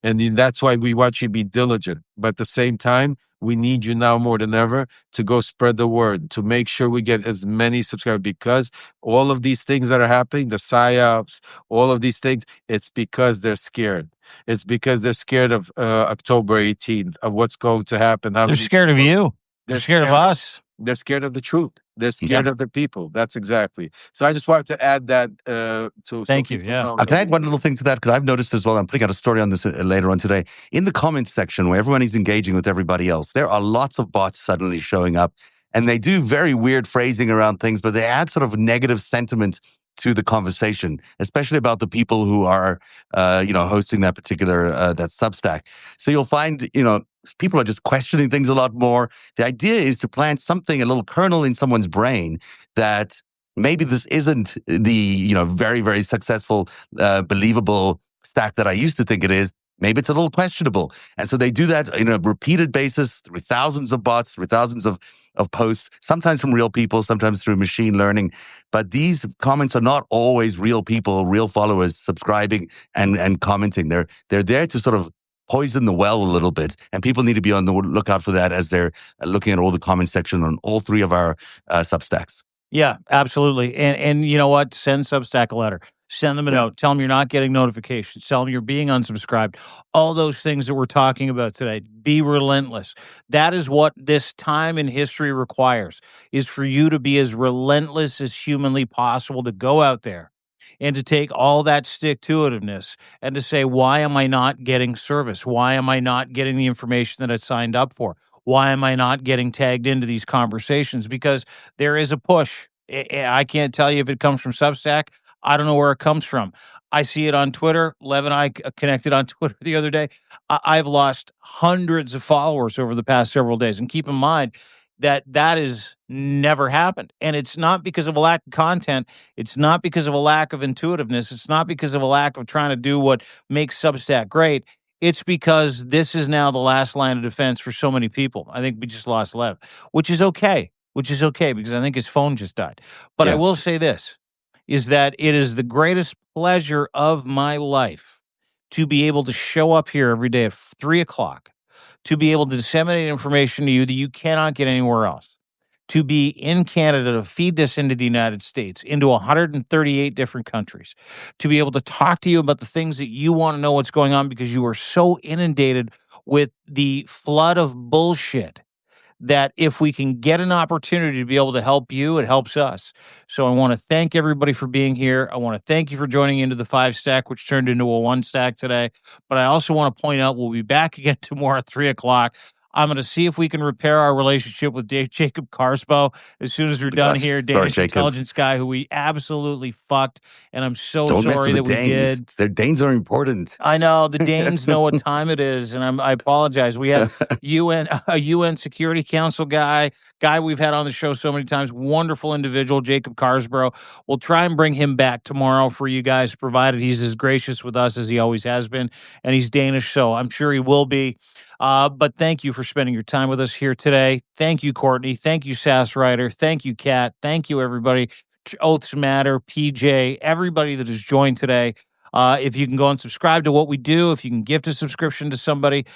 And that's why we want you to be diligent. But at the same time, we need you now more than ever to go spread the word, to make sure we get as many subscribers because all of these things that are happening, the Psy-ops, all of these things, it's because they're scared. It's because they're scared of October 18th, of what's going to happen. They're scared of you. They're scared of us. They're scared of the truth. They're scared of the people. That's exactly. So I just wanted to add that to. Thank you. Yeah. Can I add one little thing to that? Because I've noticed as well, I'm putting out a story on this later on today. In the comments section where everyone is engaging with everybody else, there are lots of bots suddenly showing up. And they do very weird phrasing around things, but they add sort of negative sentiment to the conversation, especially about the people who are, hosting that particular, that Substack. So you'll find, people are just questioning things a lot more. The idea is to plant something, a little kernel in someone's brain that maybe this isn't the, very, very successful, believable stack that I used to think it is. Maybe it's a little questionable. And so they do that in a repeated basis through thousands of bots, through thousands of posts, sometimes from real people, sometimes through machine learning. But these comments are not always real people, real followers subscribing and commenting. They're there to sort of poison the well a little bit. And people need to be on the lookout for that as they're looking at all the comment section on all three of our Substacks. Yeah, absolutely. And you know what? Send Substack a letter. Send them a note. Tell them you're not getting notifications. Tell them you're being unsubscribed. All those things that we're talking about today. Be relentless. That is what this time in history requires, is for you to be as relentless as humanly possible, to go out there and to take all that stick-to-itiveness and to say, why am I not getting service? Why am I not getting the information that I signed up for? Why am I not getting tagged into these conversations? Because there is a push. I can't tell you if it comes from Substack. I don't know where it comes from. I see it on Twitter. Lev and I connected on Twitter the other day. I've lost hundreds of followers over the past several days. And keep in mind that has never happened. And it's not because of a lack of content. It's not because of a lack of intuitiveness. It's not because of a lack of trying to do what makes Substack great. It's because this is now the last line of defense for so many people. I think we just lost Lev, which is okay because I think his phone just died. But I will say this, is that it is the greatest pleasure of my life to be able to show up here every day at 3:00, to be able to disseminate information to you that you cannot get anywhere else, to be in Canada, to feed this into the United States, into 138 different countries, to be able to talk to you about the things that you want to know what's going on because you are so inundated with the flood of bullshit that if we can get an opportunity to be able to help you, it helps us. So I want to thank everybody for being here. I want to thank you for joining into the 5-stack, which turned into a 1-stack today. But I also want to point out we'll be back again tomorrow at 3:00. I'm going to see if we can repair our relationship with Jacob Carspo as soon as we're done here. Danish intelligence guy who we absolutely fucked. And I'm so sorry that we did. Their Danes are important. I know. The Danes know what time it is. And I apologize. We had a UN Security Council guy we've had on the show so many times. Wonderful individual, Jacob Carsborough. We'll try and bring him back tomorrow for you guys, provided he's as gracious with us as he always has been. And he's Danish, so I'm sure he will be. But thank you for spending your time with us here today. Thank you, Courtney. Thank you, Sass Ryder. Thank you, Kat. Thank you, everybody. Oaths Matter, PJ, everybody that has joined today. If you can go and subscribe to what we do, if you can gift a subscription to somebody,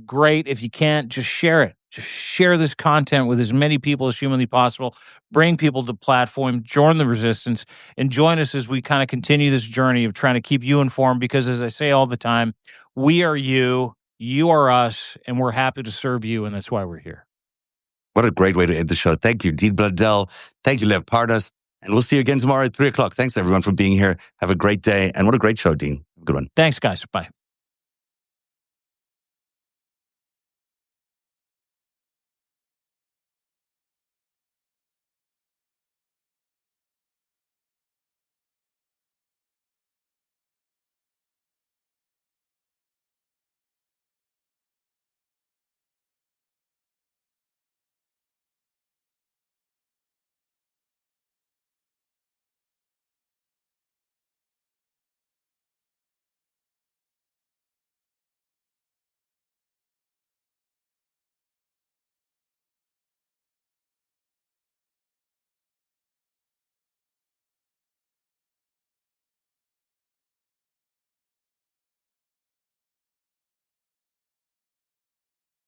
great. If you can't, just share it. Just share this content with as many people as humanly possible. Bring people to the platform, join the resistance, and join us as we kind of continue this journey of trying to keep you informed. Because as I say all the time, we are you, you are us, and we're happy to serve you, and that's why we're here. What a great way to end the show. Thank you, Dean Bloodell. Thank you, Lev Parnas. And we'll see you again tomorrow at 3 o'clock. Thanks, everyone, for being here. Have a great day. And what a great show, Dean. Good one. Thanks, guys. Bye.